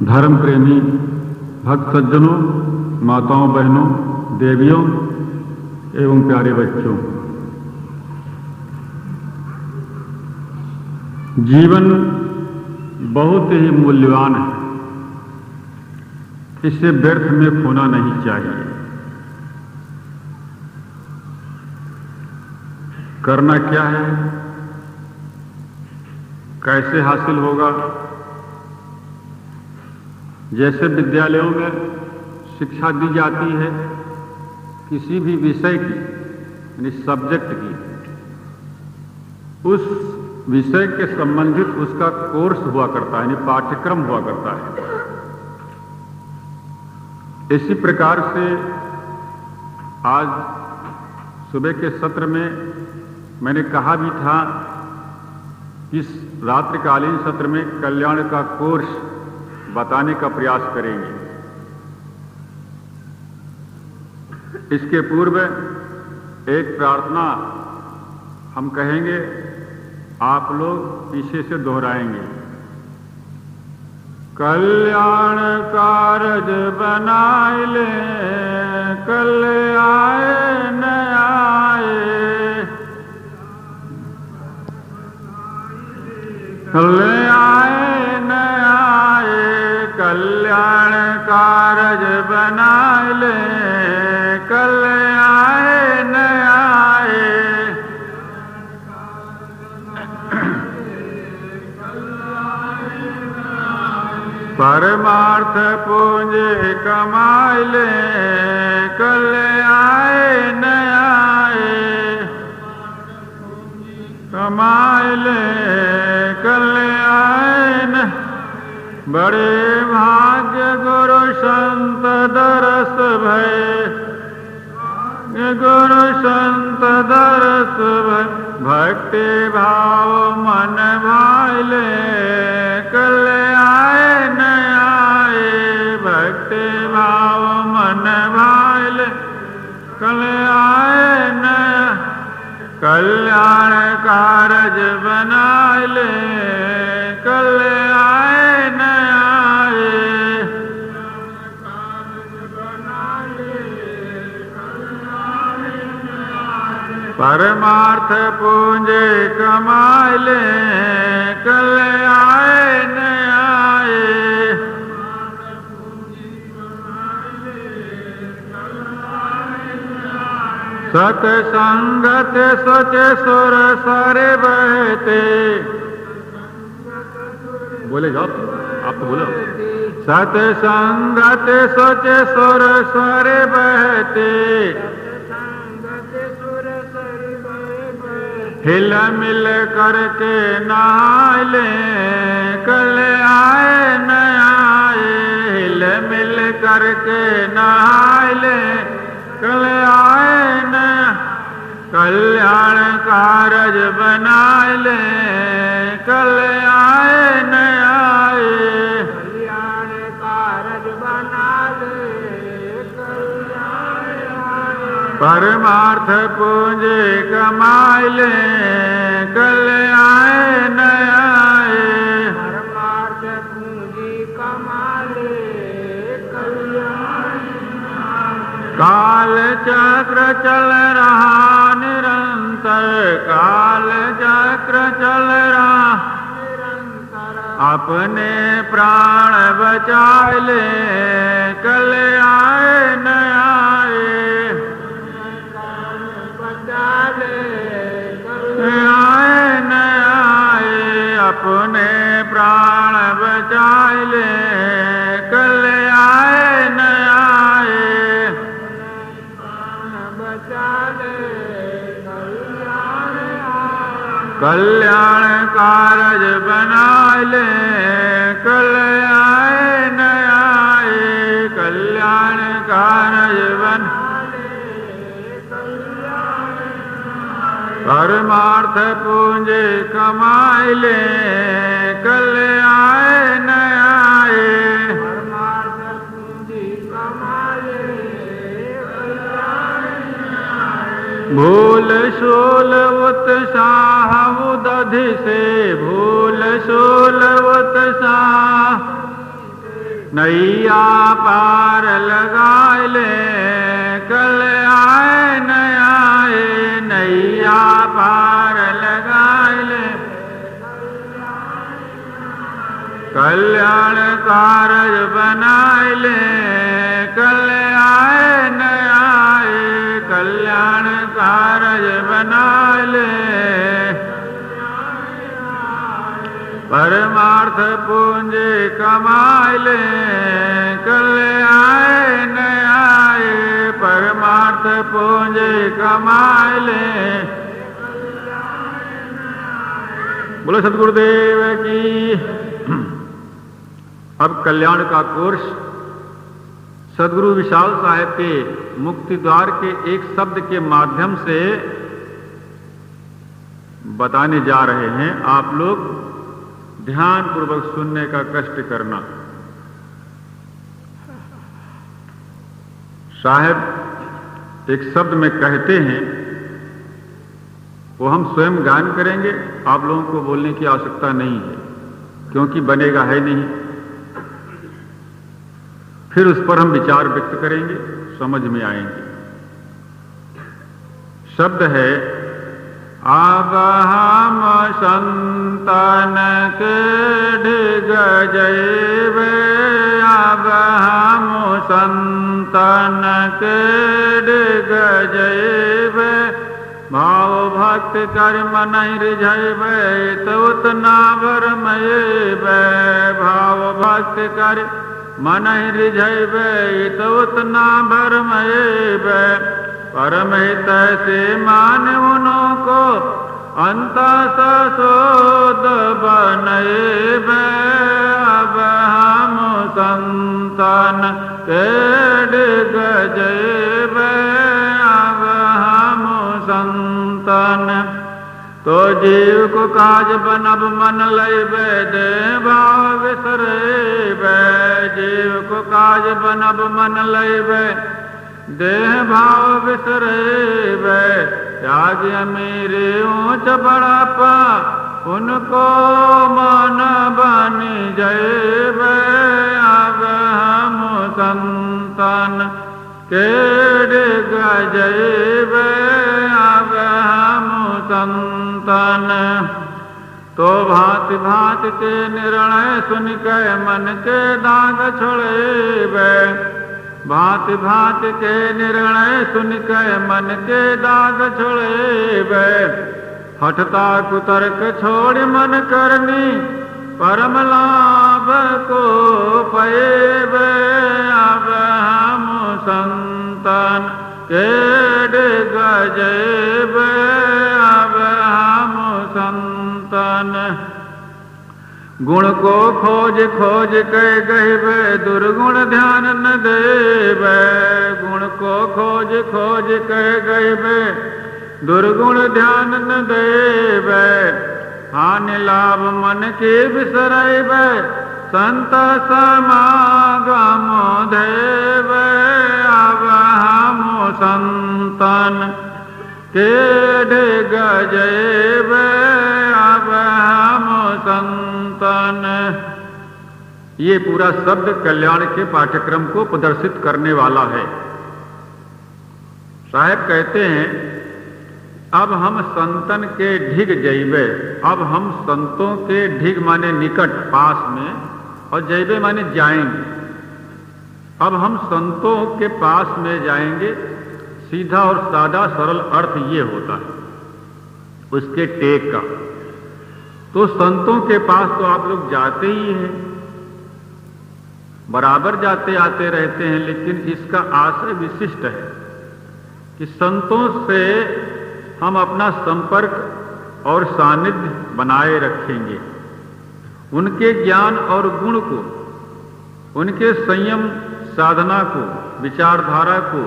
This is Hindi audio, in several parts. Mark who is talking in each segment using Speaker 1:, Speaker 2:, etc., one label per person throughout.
Speaker 1: धर्म प्रेमी भक्त सज्जनों, माताओं, बहनों, देवियों एवं प्यारे बच्चों, जीवन बहुत ही मूल्यवान है। इसे व्यर्थ में खोना नहीं चाहिए। करना क्या है, कैसे हासिल होगा? जैसे विद्यालयों में शिक्षा दी जाती है किसी भी विषय की, यानी सब्जेक्ट की, उस विषय के संबंधित उसका कोर्स हुआ करता है, यानी पाठ्यक्रम हुआ करता है। इसी प्रकार से आज सुबह के सत्र में मैंने कहा भी था, इस रात्रिकालीन सत्र में कल्याण का कोर्स बताने का प्रयास करेंगे। इसके पूर्व एक प्रार्थना हम कहेंगे, आप लोग पीछे से दोहराएंगे। कल्याण कारज बनाए ले, कल आए न आए, कल आए न आए, कल्याण कारज बनाए ले, कल आए न आए। परमार्थ पूंजी कमाए ले, कल आए न आए, कमाए ले, कल आए न। बड़े भाग्य गुरु संत दरस भय, गुरु संत दरस भय, भक्ति भाव मन भाई ले, कल आए न आए, भक्ति भाव मन भाई ले, कल आए न। कल्याण कारज बनाए ले, कल आए न आए, परमार्थ पूंजी कमाए ले, कल आए न आए। सतसंगत सोचे सुर सारे बहते, बोले जाओ, आप तो बोलो। सतसंगत सोचे सुर सारे बहते, हिल मिल करके नहाए ले, कल आए न आए, हिल मिल करके नहाए ले, कल आए न। कल्याण कारज बनाए ले, कल आए न आए, कल्याण कारज बना ले, कल आए न आए। परमार्थ पूंजी कमाए ले, कल आए न आए, परमार्थ पूंजी कमा ले, कल आए न आए। काल चक्र चल रहा निरंतर, काल चक्र चल रहा निरंतर, अपने प्राण बचाए ले, कल आए न आए, बचा ले, कल आए न आए, अपने प्राण बचाए ले, कल आए न आए, कल्याण कारज बनाए ले, कल आए न आए, कल्याण कारज बनाए ले, कल आए न आए। परमार्थ पूंजी कमाए ले, कल आए न आए, परमार्थ पूंजी कमाए ले, कल आए न आए। भूल शूल उत्साह उदधि से, भूल शूल उत्साह नैया पार लगाए ले, कल आए न आए, नैया पार लगाए ले, कल्याण कारज बनाए ले, कल आए न आए, कल्याण कारज बनाए ले, परमार्थ पूंजी कमाए ले, कल आए न आए, परमार्थ पूंजी कमाए ले। बोलो सतगुरुदेव की। अब कल्याण का कोर्स सदगुरु विशाल साहेब के मुक्ति द्वार के एक शब्द के माध्यम से बताने जा रहे हैं। आप लोग ध्यान पूर्वक सुनने का कष्ट करना। साहेब एक शब्द में कहते हैं, वो हम स्वयं गायन करेंगे, आप लोगों को बोलने की आवश्यकता नहीं है, क्योंकि बनेगा है नहीं। फिर उस पर हम विचार व्यक्त करेंगे, समझ में आएंगे। शब्द है, अब हम संतन के ढिग जैबे, अब हम संतन के ढिग जैबे, भाव भक्त कर मन रिझैबे, तो उतना भरमैबे, भाव भक्त कर मन रिझैबे, तो उतना भरमैबे, परम हित से मान उनो को अंत ससोद बनैबे, अब हम संतन के ढिग जैबे, अब हम संतन तो जीव को काज बनब मन लैबे, दे भाव बिसरैबे, जीव को काज बनब मन लैबे, देह भाव बिसरैबे, त्याग अमीरी ऊंच बड़ापा उनको मन बनी जैबे, अब हम संतन के ढिग जैबे, अब हम संतन तो भांति भांति के निर्णय सुन के मन के दाग छोड़ेबे, भांति भांति के निर्णय सुन के मन के दाग छोड़ेबे, हठता कुतर्क छोड़ मन करनी परम लाभ को पैबे, अब हम संतन के ढिग जैबे, अब हम संतन गुण को खोज खोज के गहिबे, दुर्गुण ध्यान न देबे, गुण को खोज खोज के गहिबे, दुर्गुण ध्यान न देबे, हानि लाभ मन के बिसरैबे, संत समागम देबे, अब हम संतन के ढिग जैबे, अब हम संतन। ये पूरा शब्द कल्याण के पाठ्यक्रम को प्रदर्शित करने वाला है। साहब कहते हैं, अब हम संतन के ढिग जैबे, अब हम संतों के ढिग माने निकट पास में, और जैबे माने जाएंगे। अब हम संतों के पास में जाएंगे। सीधा और सादा सरल अर्थ ये होता है उसके टेक का। तो संतों के पास तो आप लोग जाते ही हैं, बराबर जाते आते रहते हैं, लेकिन इसका आशय विशिष्ट है कि संतों से हम अपना संपर्क और सानिध्य बनाए रखेंगे। उनके ज्ञान और गुण को, उनके संयम साधना को, विचारधारा को,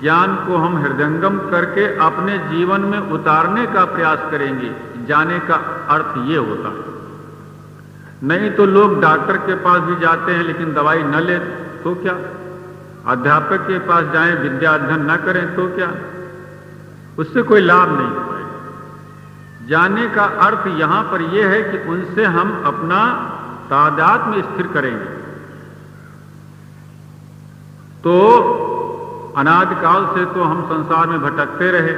Speaker 1: ज्ञान को हम हृदयंगम करके अपने जीवन में उतारने का प्रयास करेंगे। जाने का अर्थ ये होता है। नहीं तो लोग डॉक्टर के पास भी जाते हैं लेकिन दवाई न ले तो क्या, अध्यापक के पास जाएं विद्या अध्ययन न करें तो क्या, उससे कोई लाभ नहीं हो पाएगा। जाने का अर्थ यहां पर यह है कि उनसे हम अपना तादात्म्य स्थिर करेंगे, तो अनादिकाल से तो हम संसार में भटकते रहे,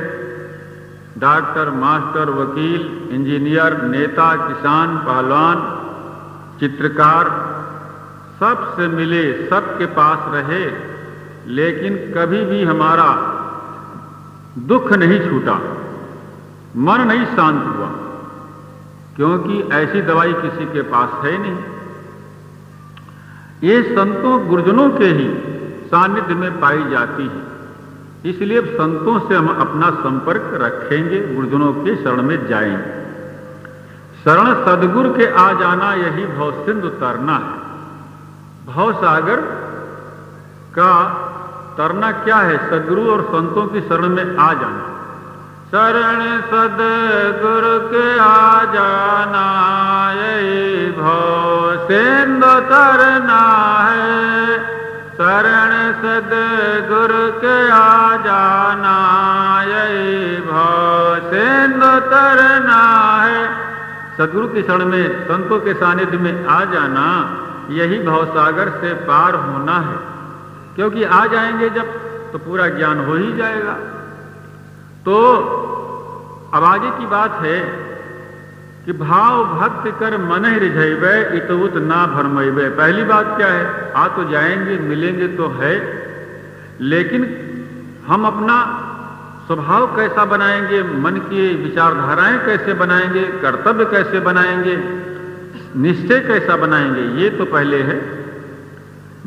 Speaker 1: डॉक्टर, मास्टर, वकील, इंजीनियर, नेता, किसान, पहलवान, चित्रकार, सबसे मिले, सबके पास रहे, लेकिन कभी भी हमारा दुख नहीं छूटा, मन नहीं शांत हुआ, क्योंकि ऐसी दवाई किसी के पास है नहीं। ये संतों गुरुजनों के ही सानिध्य में पाई जाती है। इसलिए संतों से हम अपना संपर्क रखेंगे, गुरुजनों के शरण में जाएंगे। शरण सदगुरु के आ जाना, यही भव सिंधु तरना है। भव सागर का तरना क्या है? सदगुरु और संतों की शरण में आ जाना। शरण सदगुरु के आ जाना, यही भव सिंधु तरना है। शरण सदगुरु के आ जाना, यही भव सिंधु तरना है। सदगुरु की शरण में, संतों के सानिध्य में आ जाना, यही भवसागर से पार होना है। क्योंकि आ जाएंगे जब, तो पूरा ज्ञान हो ही जाएगा। तो अब आगे की बात है कि भाव भक्ति कर मन रिझैबे, इतउत ना भरमैबे। पहली बात क्या है? आ तो जाएंगे, मिलेंगे तो है, लेकिन हम अपना स्वभाव कैसा बनाएंगे, मन की विचारधाराएं कैसे बनाएंगे, कर्तव्य कैसे बनाएंगे, निश्चय कैसा बनाएंगे, ये तो पहले है।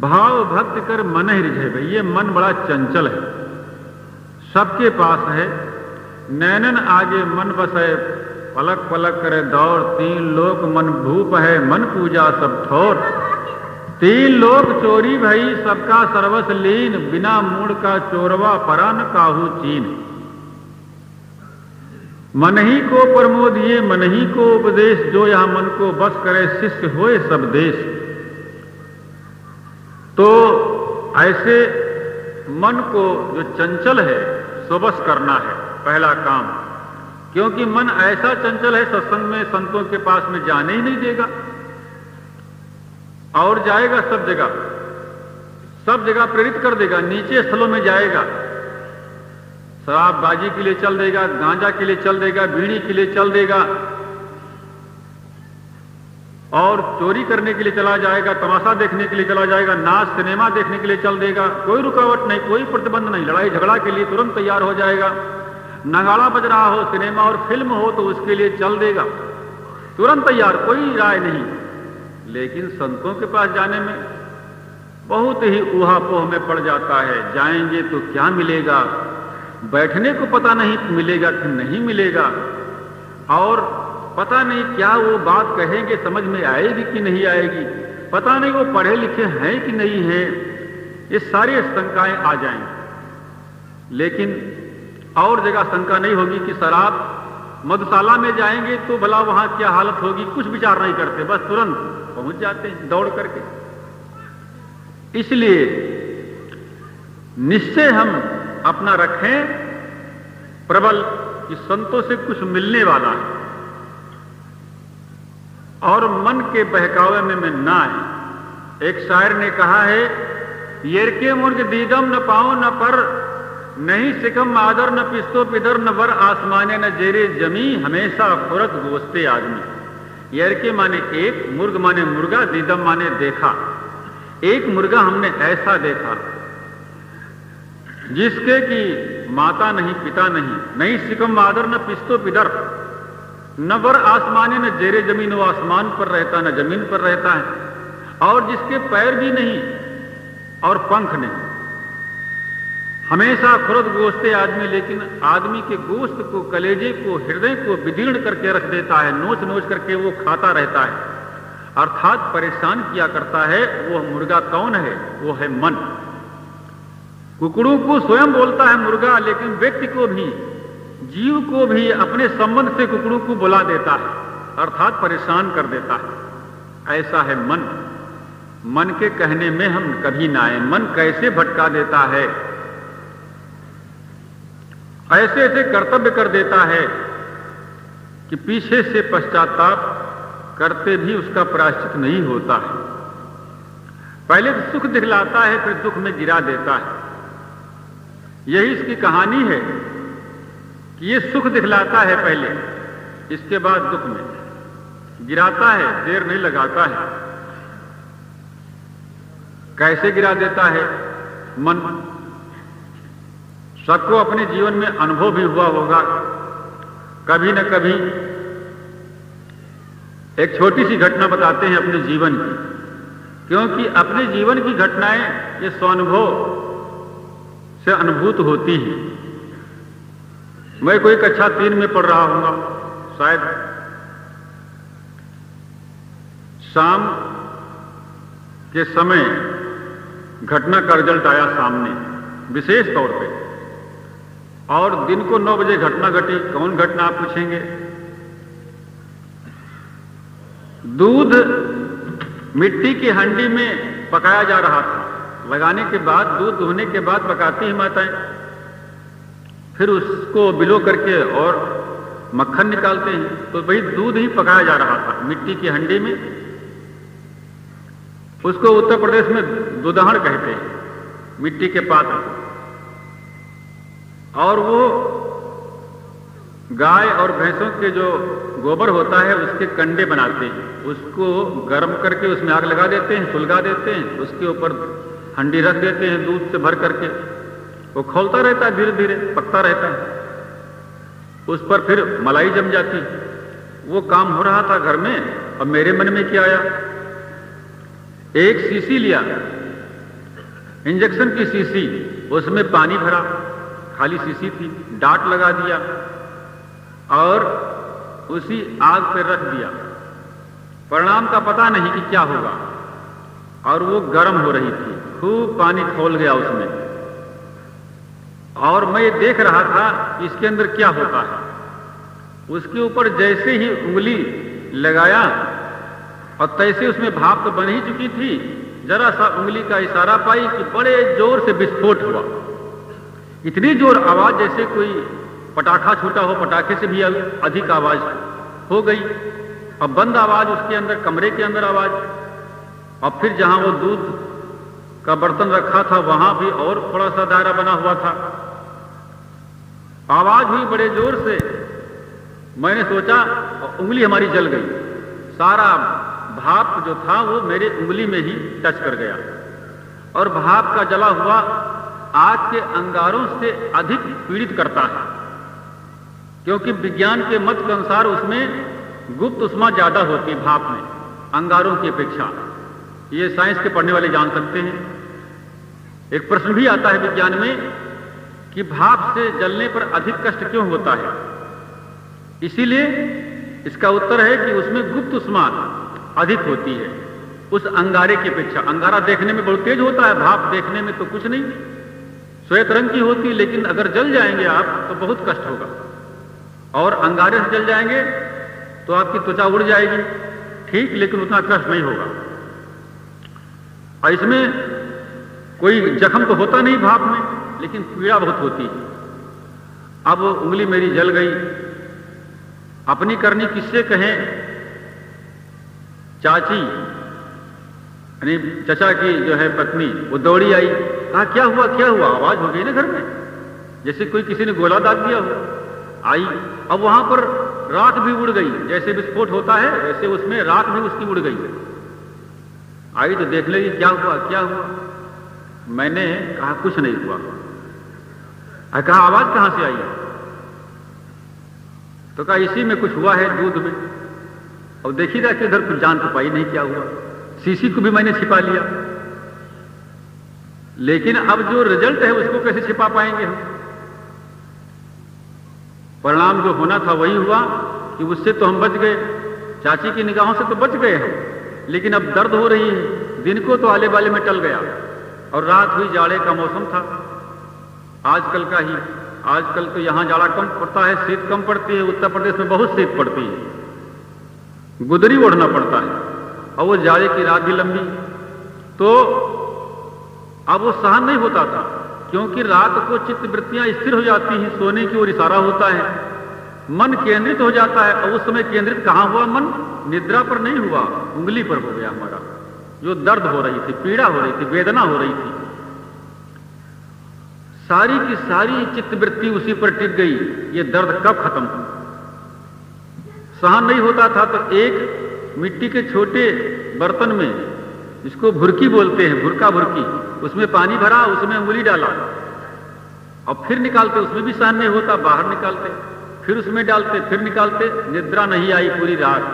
Speaker 1: भाव भक्ति कर मन रिझैबे, ये मन बड़ा चंचल है, सबके पास है। नैनन आगे मन बसे, पलक पलक करे दौड़, तीन लोक मन भूप है, मन पूजा सब ठोर। तीन लोक चोरी भई, सबका सर्वस लीन, बिना मूड का चोरवा परा न काहू चीन। मन ही को प्रमोद ये, मन ही को उपदेश, जो यहां मन को बस करे, शिष्य होए सब देश। तो ऐसे मन को जो चंचल है, सो बस करना है पहला काम। क्योंकि मन ऐसा चंचल है, सत्संग में, संतों के पास में जाने ही नहीं देगा, और जाएगा सब जगह, सब जगह प्रेरित कर देगा, नीचे स्थलों में जाएगा। शराबबाजी के लिए चल देगा, गांजा के लिए चल देगा, बीड़ी के लिए चल देगा, और चोरी करने के लिए चला जाएगा, तमाशा देखने के लिए चला जाएगा, नाच सिनेमा देखने के लिए चल देगा। कोई रुकावट नहीं, कोई प्रतिबंध नहीं, लड़ाई झगड़ा के लिए तुरंत तैयार हो जाएगा। नगाड़ा बज रहा हो, सिनेमा और फिल्म हो, तो उसके लिए चल देगा, तुरंत तैयार, कोई राय नहीं। लेकिन संतों के पास जाने में बहुत ही ऊहापोह में पड़ जाता है। जाएंगे तो क्या मिलेगा, बैठने को पता नहीं मिलेगा कि नहीं मिलेगा, और पता नहीं क्या वो बात कहेंगे, समझ में आएगी कि नहीं आएगी, पता नहीं वो पढ़े लिखे हैं कि नहीं है, ये सारी शंकाएं आ जाएंगी। लेकिन और जगह शंका नहीं होगी कि शराब मधुशाला में जाएंगे तो भला वहां क्या हालत होगी, कुछ विचार नहीं करते, बस तुरंत पहुंच जाते हैं दौड़ करके। इसलिए निश्चय हम अपना रखें प्रबल कि संतों से कुछ मिलने वाला है, और मन के बहकावे में ना आए। एक शायर ने कहा है, येरके मुर्ग दीदम न पाओ न पर, नहीं सिकम आदर न पिस्तो पिदर, न वर आसमाने न जेरे जमी, हमेशा फुरत गोस्ते आदमी। येरके माने एक, मुर्ग माने मुर्गा, दीदम माने देखा। एक मुर्गा हमने ऐसा देखा जिसके की माता नहीं, पिता नहीं, नहीं सिकम आदर न पिस्तो पिदर, न वर आसमाने न जेरे जमीन, वो आसमान पर रहता न जमीन पर रहता है, और जिसके पैर भी नहीं और पंख नहीं, हमेशा खुरद गोश्ते आदमी, लेकिन आदमी के गोश्त को, कलेजे को, हृदय को विदीर्ण करके रख देता है, नोच नोच करके वो खाता रहता है, अर्थात परेशान किया करता है। वो मुर्गा कौन है? वो है मन। कुकड़ू को स्वयं बोलता है मुर्गा, लेकिन व्यक्ति को भी, जीव को भी अपने संबंध से कुकड़ू को बुला देता है, अर्थात परेशान कर देता है। ऐसा है मन। मन के कहने में हम कभी ना आए। मन कैसे भटका देता है, ऐसे ऐसे कर्तव्य कर देता है कि पीछे से पश्चाताप करते भी उसका प्रायश्चित नहीं होता है। पहले सुख दिखलाता है, फिर दुख में गिरा देता है। यही इसकी कहानी है कि ये सुख दिखलाता है पहले, इसके बाद दुख में गिराता है, देर नहीं लगाता है। कैसे गिरा देता है? मन, सबको अपने जीवन में अनुभव भी हुआ होगा कभी न कभी। एक छोटी सी घटना बताते हैं अपने जीवन की, क्योंकि अपने जीवन की घटनाएं ये स्वानुभव से अनुभूत होती हैं। मैं कोई कक्षा 3 में पढ़ रहा हूंगा शायद, शाम के समय घटना का रिजल्ट आया सामने विशेष तौर पे, और दिन को 9 बजे घटना घटी। कौन घटना आप पूछेंगे? दूध मिट्टी की हंडी में पकाया जा रहा था। लगाने के बाद, दूध दुहने के बाद पकाती हैं माताएं, फिर उसको बिलो करके और मक्खन निकालते हैं। तो वही दूध ही पकाया जा रहा था मिट्टी की हंडी में। उसको उत्तर प्रदेश में दुदहड़ कहते हैं, मिट्टी के पात्र। और वो गाय और भैंसों के जो गोबर होता है उसके कंडे बनाते हैं, उसको गर्म करके उसमें आग लगा देते हैं, सुलगा देते हैं, उसके ऊपर हंडी रख देते हैं दूध से भर करके। वो खौलता रहता है, धीरे धीरे पकता रहता है, उस पर फिर मलाई जम जाती है। वो काम हो रहा था घर में। अब मेरे मन में क्या आया, एक शीशी लिया, इंजेक्शन की शीशी, उसमें पानी भरा, खाली शीशी थी, डाट लगा दिया और उसी आग पर रख दिया। परिणाम का पता नहीं कि क्या होगा, और वो गर्म हो रही थी, खूब पानी खौल गया उसमें। और मैं देख रहा था कि इसके अंदर क्या होता है। उसके ऊपर जैसे ही उंगली लगाया और तैसे उसमें भाप तो बन ही चुकी थी, जरा सा उंगली का इशारा पाई कि बड़े जोर से विस्फोट हुआ। इतनी जोर आवाज जैसे कोई पटाखा छूटा हो, पटाखे से भी अधिक आवाज हो गई। अब बंद आवाज उसके अंदर, कमरे के अंदर आवाज, और फिर जहां वो दूध का बर्तन रखा था वहां भी और थोड़ा सा दायरा बना हुआ था। आवाज हुई बड़े जोर से। मैंने सोचा, उंगली हमारी जल गई, सारा भाप जो था वो मेरे उंगली में ही टच कर गया। और भाप का जला हुआ आग के अंगारों से अधिक पीड़ित करता है, क्योंकि विज्ञान के मत के अनुसार उसमें गुप्त उष्मा ज्यादा होती है भाप में, अंगारों की अपेक्षा। ये साइंस के पढ़ने वाले जान सकते हैं। एक प्रश्न भी आता है विज्ञान में कि भाप से जलने पर अधिक कष्ट क्यों होता है। इसीलिए इसका उत्तर है कि उसमें गुप्त उष्मा अधिक होती है उस अंगारे की अपेक्षा। अंगारा देखने में बहुत तेज होता है, भाप देखने में तो कुछ नहीं, श्वेत रंग की होती है, लेकिन अगर जल जाएंगे आप तो बहुत कष्ट होगा। और अंगारे से जल जाएंगे तो आपकी त्वचा उड़ जाएगी, ठीक, लेकिन उतना कष्ट नहीं होगा। और इसमें कोई जख्म तो होता नहीं भाप में, लेकिन पीड़ा बहुत होती है। अब उंगली मेरी जल गई। अपनी करनी किससे कहें? चाची, यानी चचा की जो है पत्नी, वो दौड़ी आई, कहा क्या हुआ क्या हुआ? आवाज हो गई ना घर में, जैसे कोई किसी ने गोला दाग दिया हो। आई, अब वहां पर राख भी उड़ गई, जैसे विस्फोट होता है वैसे उसमें राख भी उसकी उड़ गई। आई तो देख लेगी क्या हुआ क्या हुआ। मैंने कहा कुछ नहीं हुआ। कहा आवाज कहां से आई? तो कहा इसी में कुछ हुआ है, दूध में। और देखी जा कि इधर कुछ जान तो पाई नहीं क्या हुआ। शीशी को भी मैंने छिपा लिया, लेकिन अब जो रिजल्ट है उसको कैसे छिपा पाएंगे हम? परिणाम जो होना था वही हुआ कि उससे तो हम बच गए, चाची की निगाहों से तो बच गए हम, लेकिन अब दर्द हो रही है। दिन को तो आले बाले में टल गया, और रात हुई, जाड़े का मौसम था आजकल का ही। आजकल तो यहां जाड़ा कम पड़ता है, शीत कम पड़ती है। उत्तर प्रदेश में बहुत शीत पड़ती है, गुदरी ओढ़ना पड़ता है, और वो जाड़े की रात भी लंबी। तो अब वो सहन नहीं होता था, क्योंकि रात को चित्त वृत्तियां स्थिर हो जाती हैं, सोने की ओर इशारा होता है, मन केंद्रित हो जाता है। और उस समय केंद्रित कहां हुआ मन? निद्रा पर नहीं हुआ, उंगली पर हो गया हमारा। जो दर्द हो रही थी, पीड़ा हो रही थी, वेदना हो रही थी, सारी की सारी चित्तवृत्ति उसी पर टिक गई। ये दर्द कब खत्म हो? सहन नहीं होता था तो एक मिट्टी के छोटे बर्तन में, जिसको भुरकी बोलते हैं, भुरका भुरकी, उसमें पानी भरा, उसमें उंगली डाला और फिर निकालते, उसमें भी सहन नहीं होता, बाहर निकालते, फिर उसमें डालते, फिर निकालते। निद्रा नहीं आई पूरी रात।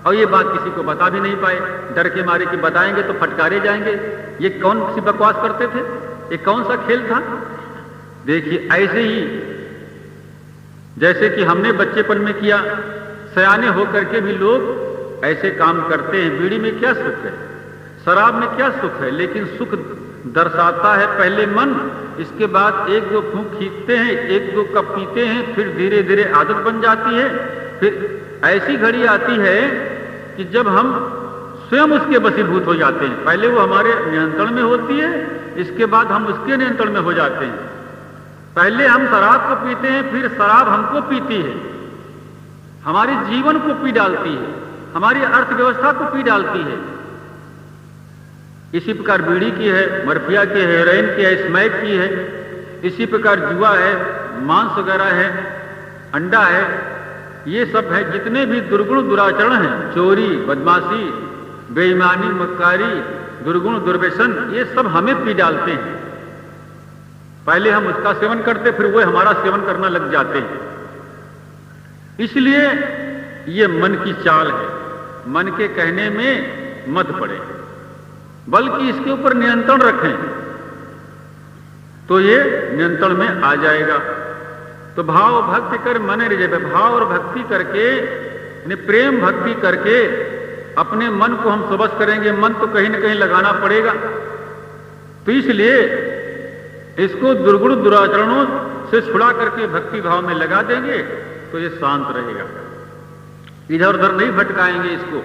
Speaker 1: और ये बात किसी को बता भी नहीं पाए, डर के मारे कि बताएंगे तो फटकारे जाएंगे। ये कौन सी बकवास करते थे? ये कौन सा खेल था? देखिए, ऐसे ही जैसे कि हमने बच्चेपन में किया, सयाने होकर के भी लोग ऐसे काम करते हैं। बीड़ी में क्या सुख है, शराब में क्या सुख है, लेकिन सुख दर्शाता है पहले मन, इसके बाद एक दो फूंक खींचते हैं, एक दो कप पीते हैं, फिर धीरे धीरे आदत बन जाती है। फिर ऐसी घड़ी आती है कि जब हम स्वयं उसके वशीभूत हो जाते हैं। पहले वो हमारे नियंत्रण में होती है, इसके बाद हम उसके नियंत्रण में हो जाते हैं। पहले हम शराब को पीते हैं, फिर शराब हमको पीती है, हमारे जीवन को पी डालती है, हमारी अर्थव्यवस्था को पी डालती है। इसी प्रकार बीड़ी की है, मरफिया की है, हेरोइन की है, स्मैक की है, इसी प्रकार जुआ है, मांस वगैरह है, अंडा है, ये सब है। जितने भी दुर्गुण दुराचरण हैं, चोरी, बदमाशी, बेईमानी, मक्कारी, दुर्गुण दुर्व्यसन, ये सब हमें पी डालते हैं। पहले हम उसका सेवन करते, फिर वो हमारा सेवन करना लग जाते हैं। इसलिए ये मन की चाल है। मन के कहने में मत पड़े, बल्कि इसके ऊपर नियंत्रण रखें तो ये नियंत्रण में आ जाएगा। तो भाव भक्ति कर मन रिझे, भाव और भक्ति करके, प्रेम भक्ति करके अपने मन को हम सबस करेंगे। मन तो कहीं ना कहीं लगाना पड़ेगा, तो इसलिए इसको दुर्गुण दुराचरणों से छुड़ा करके भक्ति भाव में लगा देंगे तो ये शांत रहेगा। इधर उधर नहीं भटकाएंगे इसको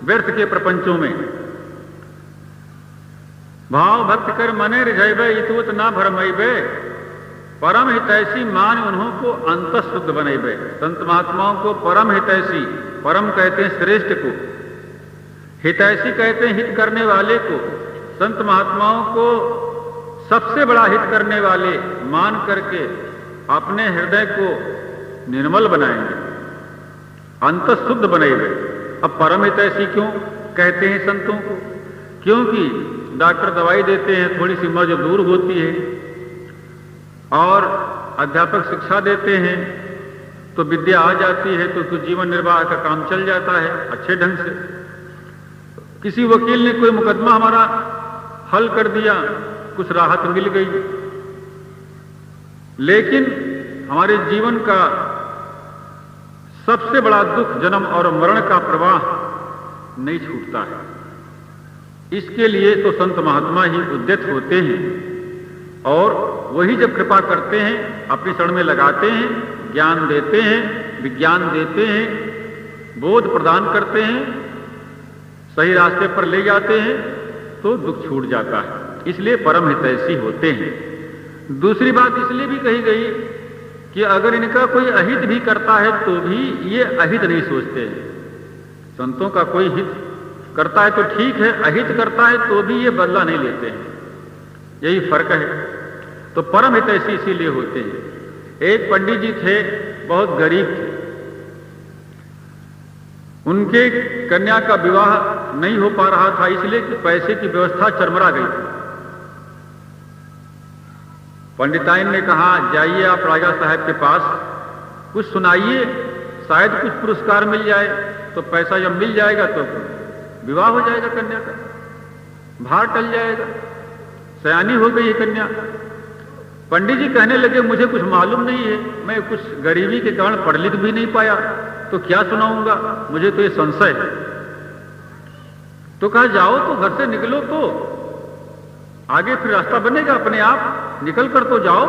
Speaker 1: व्यर्थ के प्रपंचों में। भाव भक्ति कर मने रिझैबे इतुत ना भरमैबे, परम हितैषी मान उन्हों को अंत शुद्ध बनैबे। संत महात्माओं को परम हितैषी, परम कहते हैं श्रेष्ठ को, हितैषी कहते हैं हित करने वाले को। संत महात्माओं को सबसे बड़ा हित करने वाले मान करके अपने हृदय को निर्मल बनाएंगे, अंत शुद्ध बनेंगे। अब परम हितैषी क्यों कहते हैं संतों को? क्योंकि डॉक्टर दवाई देते हैं, थोड़ी सी मर्ज दूर होती है, और अध्यापक शिक्षा देते हैं तो विद्या आ जाती है, तो कुछ जीवन निर्वाह का काम चल जाता है अच्छे ढंग से। किसी वकील ने कोई मुकदमा हमारा हल कर दिया, कुछ राहत मिल गई, लेकिन हमारे जीवन का सबसे बड़ा दुख जन्म और मरण का प्रवाह नहीं छूटता है। इसके लिए तो संत महात्मा ही उद्यत होते हैं, और वही जब कृपा करते हैं, अपनी शरण में लगाते हैं, ज्ञान देते हैं, विज्ञान देते हैं, बोध प्रदान करते हैं, सही रास्ते पर ले जाते हैं, तो दुख छूट जाता है। इसलिए परम हितैषी होते हैं। दूसरी बात इसलिए भी कही गई कि अगर इनका कोई अहित भी करता है तो भी ये अहित नहीं सोचते हैं। संतों का कोई हित करता है तो ठीक है, अहित करता है तो भी ये बदला नहीं लेते हैं। यही फर्क है। तो परम हितैषी इसीलिए होते हैं। एक पंडित जी थे, बहुत गरीब थे, उनके कन्या का विवाह नहीं हो पा रहा था, इसलिए कि पैसे की व्यवस्था चरमरा गई थी। पंडिताइन ने कहा, जाइए आप राजा साहब के पास, कुछ सुनाइए, शायद कुछ पुरस्कार मिल जाए, तो पैसा जब मिल जाएगा तो विवाह हो जाएगा कन्या का, भार टल जाएगा, सयानी हो गई है कन्या। पंडित जी कहने लगे, मुझे कुछ मालूम नहीं है, मैं कुछ गरीबी के कारण पढ़ लिख भी नहीं पाया, तो क्या सुनाऊंगा, मुझे तो ये संशय है। तो कहा, जाओ तो घर से निकलो, तो आगे फिर रास्ता बनेगा अपने आप, निकल कर तो जाओ,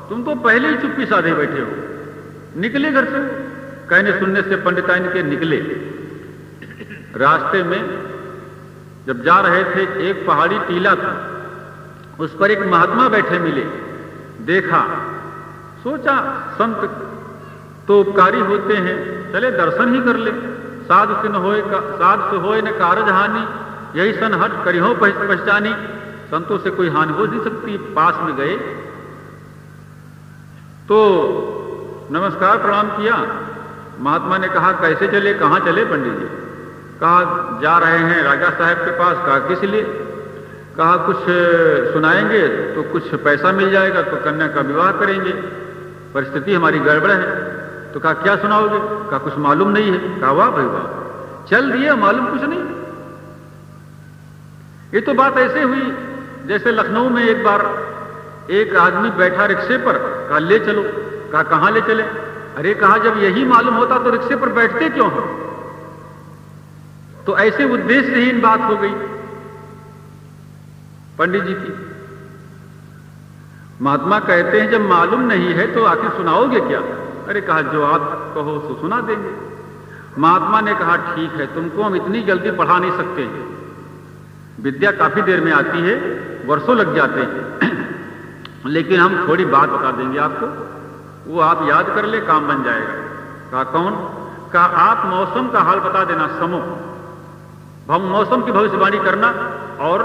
Speaker 1: तुम तो पहले ही चुप्पी साधे बैठे हो। निकले घर से, कहने सुनने से पंडिताइन के निकले। रास्ते में जब जा रहे थे, एक पहाड़ी टीला था, उस पर एक महात्मा बैठे मिले। देखा, सोचा संत तो उपकारी होते हैं, चले दर्शन ही कर ले। साधु से होए न कारज हानि, यही सन हट करिहो पहचानी, संतों से कोई हानि हो नहीं सकती। पास में गए तो नमस्कार प्रणाम किया। महात्मा ने कहा कैसे चले, कहाँ चले पंडित जी? कहा जा रहे हैं राजा साहब के पास। कहा किस लिए? कहा कुछ सुनाएंगे तो कुछ पैसा मिल जाएगा तो कन्या का विवाह करेंगे, परिस्थिति हमारी गड़बड़ है। तो कहा क्या सुनाओगे? कहा कुछ मालूम नहीं है। कहा वाह भाई वाह, चल दिए, मालूम कुछ नहीं। ये तो बात ऐसे हुई जैसे लखनऊ में एक बार एक आदमी बैठा रिक्शे पर, कहा ले चलो। कहा कहां ले चले? अरे कहा जब यही मालूम होता तो रिक्शे पर बैठते क्यों हो? तो ऐसे उद्देश्यहीन बात हो गई पंडित जी की। महात्मा कहते हैं जब मालूम नहीं है तो आखिर सुनाओगे क्या? अरे कहा जो आप कहो तो सुना देंगे। महात्मा ने कहा ठीक है, तुमको हम इतनी जल्दी पढ़ा नहीं सकते, विद्या काफी देर में आती है, वर्षों लग जाते हैं, लेकिन हम थोड़ी बात बता देंगे आपको, वो आप याद कर ले, काम बन जाएगा। कहा कौन? कहा आप मौसम का हाल बता देना, समो मौसम की भविष्यवाणी करना। और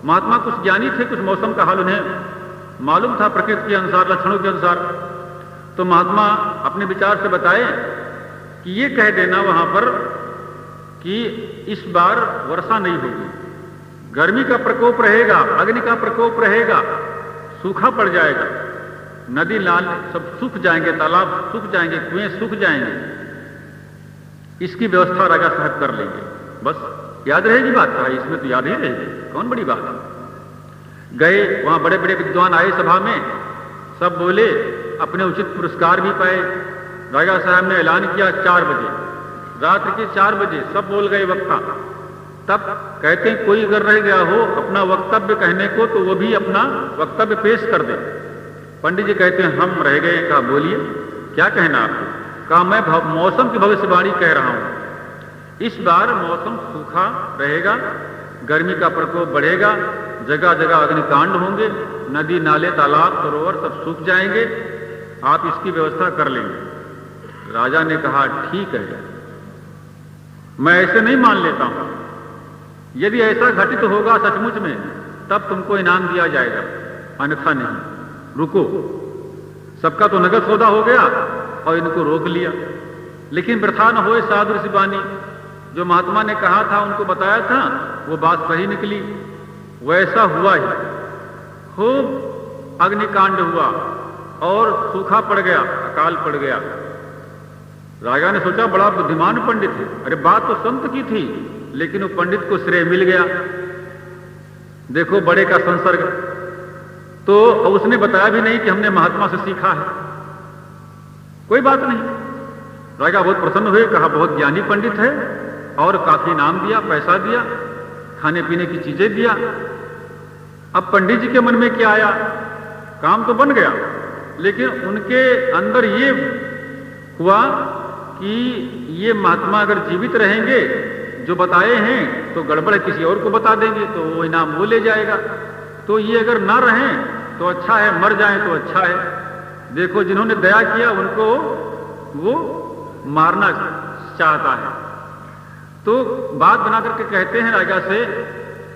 Speaker 1: महात्मा कुछ ज्ञानी थे, कुछ मौसम का हाल उन्हें मालूम था प्रकृति के अनुसार, लक्षणों के अनुसार। तो महात्मा अपने विचार से बताए कि ये कह देना वहां पर कि इस बार वर्षा नहीं होगी, गर्मी का प्रकोप रहेगा, अग्नि का प्रकोप रहेगा, सूखा पड़ जाएगा, नदी नाल सब सूख जाएंगे, तालाब सूख जाएंगे, कुएं सूख जाएंगे, इसकी व्यवस्था राजा साहब कर लेंगे। बस याद रहेगी बात? था इसमें तो याद ही रहेगी, कौन बड़ी बात है। गए वहां, बड़े बड़े विद्वान आए सभा में, सब बोले, अपने उचित पुरस्कार भी पाए। राजा साहब ने ऐलान किया 4 बजे, रात्रि के 4 बजे सब बोल गए वक्ता। तब कहते हैं कोई अगर रह गया हो अपना वक्तव्य कहने को तो वो भी अपना वक्तव्य पेश कर दे। पंडित जी कहते हैं हम रह गए। कहा बोलिए क्या कहना आपको? कहा मैं मौसम की भविष्यवाणी कह रहा हूं, इस बार मौसम सूखा रहेगा, गर्मी का प्रकोप बढ़ेगा, जगह जगह अग्निकांड होंगे, नदी नाले तालाब सरोवर सब सूख जाएंगे, आप इसकी व्यवस्था कर लेंगे। राजा ने कहा ठीक है, मैं ऐसे नहीं मान लेता हूं, यदि ऐसा घटित होगा सचमुच में तब तुमको इनाम दिया जाएगा, अन्यथा नहीं। रुको, सबका तो नगद सौदा हो गया और इनको रोक लिया। लेकिन वृथा न होए साधु ऋषि वाणी, जो महात्मा ने कहा था उनको बताया था वो बात सही निकली, वैसा हुआ ही। खूब अग्निकांड हुआ और सूखा पड़ गया, अकाल पड़ गया। राजा ने सोचा बड़ा बुद्धिमान पंडित है, अरे बात तो संत की थी लेकिन वो पंडित को श्रेय मिल गया, देखो बड़े का संसर्ग। तो उसने बताया भी नहीं कि हमने महात्मा से सीखा है, कोई बात नहीं। राजा बहुत प्रसन्न हुए, कहा बहुत ज्ञानी पंडित है, और काफी इनाम दिया, पैसा दिया, खाने पीने की चीजें दिया। अब पंडित जी के मन में क्या आया? काम तो बन गया, लेकिन उनके अंदर ये हुआ कि ये महात्मा अगर जीवित रहेंगे, जो बताए हैं तो गड़बड़ किसी और को बता देंगे तो वो इनाम वो ले जाएगा, तो ये अगर ना रहें तो अच्छा है, मर जाएं तो अच्छा है। देखो जिन्होंने दया किया उनको वो मारना चाहता है। तो बात बना करके कहते हैं राजा से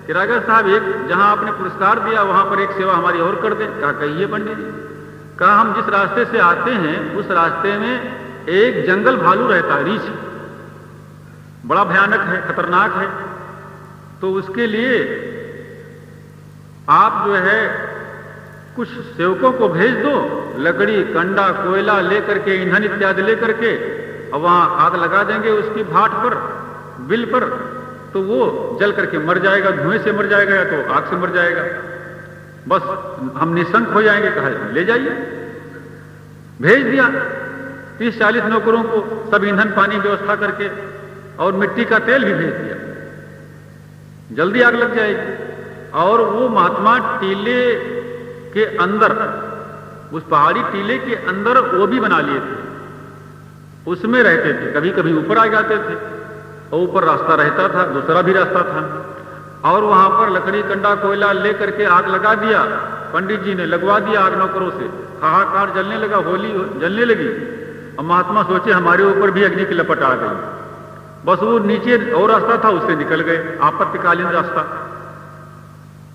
Speaker 1: कि राजा साहब, एक जहां आपने पुरस्कार दिया वहां पर एक सेवा हमारी और कर दें। कहा कहिए पंडित जी। कहा हम जिस रास्ते से आते हैं उस रास्ते में एक जंगल भालू रहता है, रीछ, बड़ा भयानक है, खतरनाक है। तो उसके लिए आप जो है कुछ सेवकों को भेज दो, लकड़ी कंडा कोयला लेकर के, ईंधन इत्यादि लेकर के, और वहां आग लगा देंगे उसकी भाट पर, बिल पर, तो वो जल करके मर जाएगा, धुएं से मर जाएगा या तो आग से मर जाएगा, बस हम निशंक हो जाएंगे। कहा ले जाइए। भेज दिया 30-40 नौकरों को, सब ईंधन पानी व्यवस्था करके, और मिट्टी का तेल भी भेज दिया, जल्दी आग लग जाएगी। और वो महात्मा टीले के अंदर, उस पहाड़ी टीले के अंदर वो भी बना लिए थे, उसमें रहते थे, कभी कभी ऊपर आ जाते थे, और ऊपर रास्ता रहता था, दूसरा भी रास्ता था, और वहां पर लकड़ी कंडा कोयला लेकर के आग लगा दिया। पंडित जी ने लगवा दिया आग नौकरों से, हाहाकार जलने लगा, होली जलने लगी। और महात्मा सोचे हमारे ऊपर भी अग्नि की लपट आ गई, बस वो नीचे और रास्ता था, उससे निकल गए, आपत्तिकालीन रास्ता,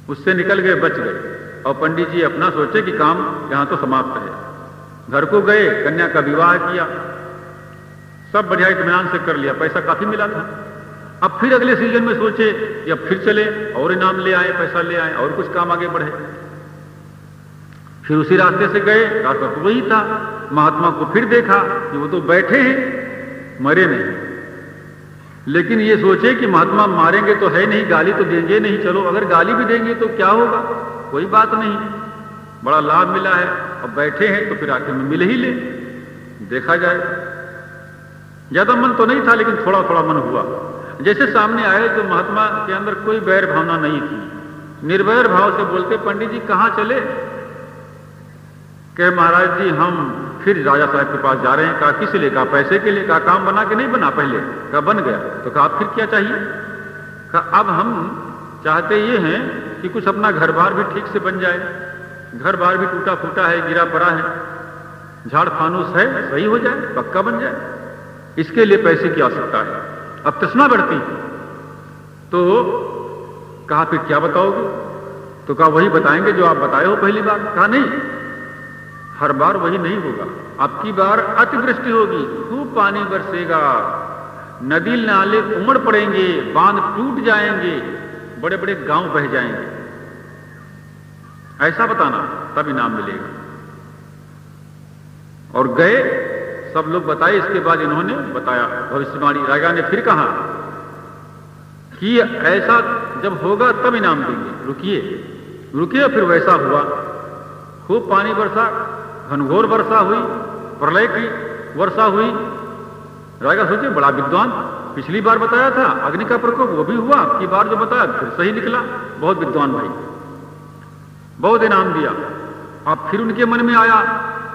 Speaker 1: उससे निकल गए, बच गए। और पंडित जी अपना सोचे कि काम यहां तो समाप्त है। घर को गए, कन्या का विवाह किया, सब बढ़िया इत्मीनान से कर लिया, पैसा काफी मिला था। अब फिर अगले सीजन में सोचे कि अब फिर चले और इनाम ले आए, पैसा ले आए और कुछ काम आगे बढ़े। फिर उसी रास्ते से गए, रास्ता तो वही था। महात्मा को फिर देखा कि वो तो बैठे हैं, मरे नहीं, लेकिन ये सोचे कि महात्मा मारेंगे तो है नहीं, गाली तो देंगे नहीं, चलो अगर गाली भी देंगे तो क्या होगा, कोई बात नहीं, बड़ा लाभ मिला है, अब बैठे हैं तो फिर आखिर में मिल ही ले, देखा जाए। ज्यादा मन तो नहीं था, लेकिन थोड़ा थोड़ा मन हुआ। जैसे सामने आए तो महात्मा के अंदर कोई बैर भावना नहीं थी, निर्वैर भाव से बोलते, पंडित जी कहां चले? कहे महाराज जी हम फिर राजा साहब के पास जा रहे हैं। कहा किस लिए? कहा पैसे के लिए। कहा काम बना के नहीं बना पहले? कहा बन गया। तो कहा फिर क्या चाहिए? कहा अब हम चाहते ये हैं कि कुछ अपना घर बार भी ठीक से बन जाए, घर बार भी टूटा फूटा है, गिरा पड़ा है, झाड़ फानूस है, सही हो जाए, पक्का बन जाए, इसके लिए पैसे की आवश्यकता है। अब तृष्णा बढ़ती। तो कहा फिर क्या बताओगे? तो कहा वही बताएंगे जो आप बताए हो पहली बार। कहा नहीं, हर बार वही नहीं होगा, अब की बार अतिवृष्टि होगी, खूब पानी बरसेगा, नदी नाले उमड़ पड़ेंगे, बांध टूट जाएंगे, बड़े बड़े गांव बह जाएंगे, ऐसा बताना, तब इनाम मिलेगा। और गए, सब लोग बताए। इसके बाद इन्होंने बताया भविष्यवाणी। राजा ने फिर कहा कि ऐसा जब होगा तब इनाम देंगे, रुकिए रुकिए। फिर वैसा हुआ, खूब पानी बरसा, घनघोर वर्षा हुई, प्रलय की वर्षा हुई। राजा सोचे बड़ा विद्वान, पिछली बार बताया था अग्नि का प्रकोप, वो भी हुआ, अब की बार जो बताया फिर सही निकला, बहुत विद्वान भाई, बहुत इनाम दिया। अब फिर उनके मन में आया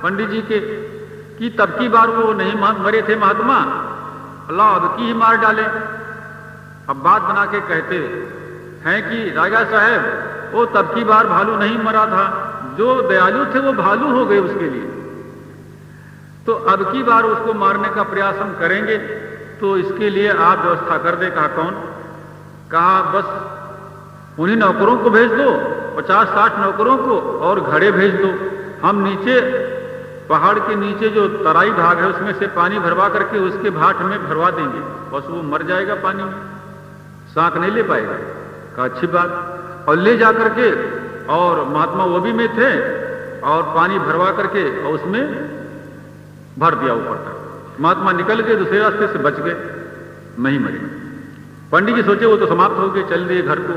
Speaker 1: पंडित जी के कि तब की बार वो नहीं मरे थे महात्मा, अल्लाह अब की ही मार डाले। अब बात बना के कहते हैं कि राजा साहब वो तब की बार भालू नहीं मरा था, जो दयालु थे वो भालू हो गए उसके लिए, तो अब की बार उसको मारने का प्रयास हम करेंगे, तो इसके लिए आप व्यवस्था कर दे। कहा कौन? कहा बस उन्हीं नौकरों को भेज दो, 50-60 नौकरों को, और घड़े भेज दो, हम नीचे पहाड़ के नीचे जो तराई भाग है उसमें से पानी भरवा करके उसके भाट में भरवा देंगे, बस वो मर जाएगा पानी में, सांक नहीं ले पाएगा। कहा अच्छी बात। और ले जा करके, और महात्मा वो भी में थे, और पानी भरवा करके और उसमें भर दिया ऊपर तक। महात्मा निकल गए, दूसरे रास्ते से बच गए, नहीं मरे। पंडित जी सोचे वो तो समाप्त हो गए, चल दिए घर को,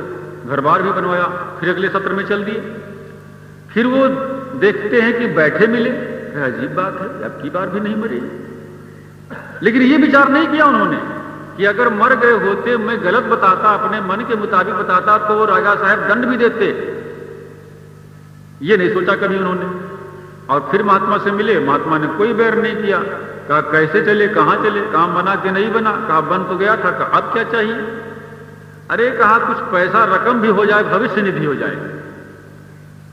Speaker 1: घर बार भी बनवाया, फिर अगले सत्र में चल दिए। फिर वो देखते हैं कि बैठे मिले, अजीब बात है, अब की बार भी नहीं मरे। लेकिन ये विचार नहीं किया उन्होंने कि अगर मर गए होते, मैं गलत बताता, अपने मन के मुताबिक बताता, तो वो राजा साहब दंड भी देते, ये नहीं सोचा कभी उन्होंने। और फिर महात्मा से मिले, महात्मा ने कोई बैर नहीं किया। कहा कैसे चले, कहां चले, काम बना के नहीं बना? कहा बन तो गया था। कहा अब क्या चाहिए? अरे कहा कुछ पैसा रकम भी हो जाए, भविष्य निधि हो जाए,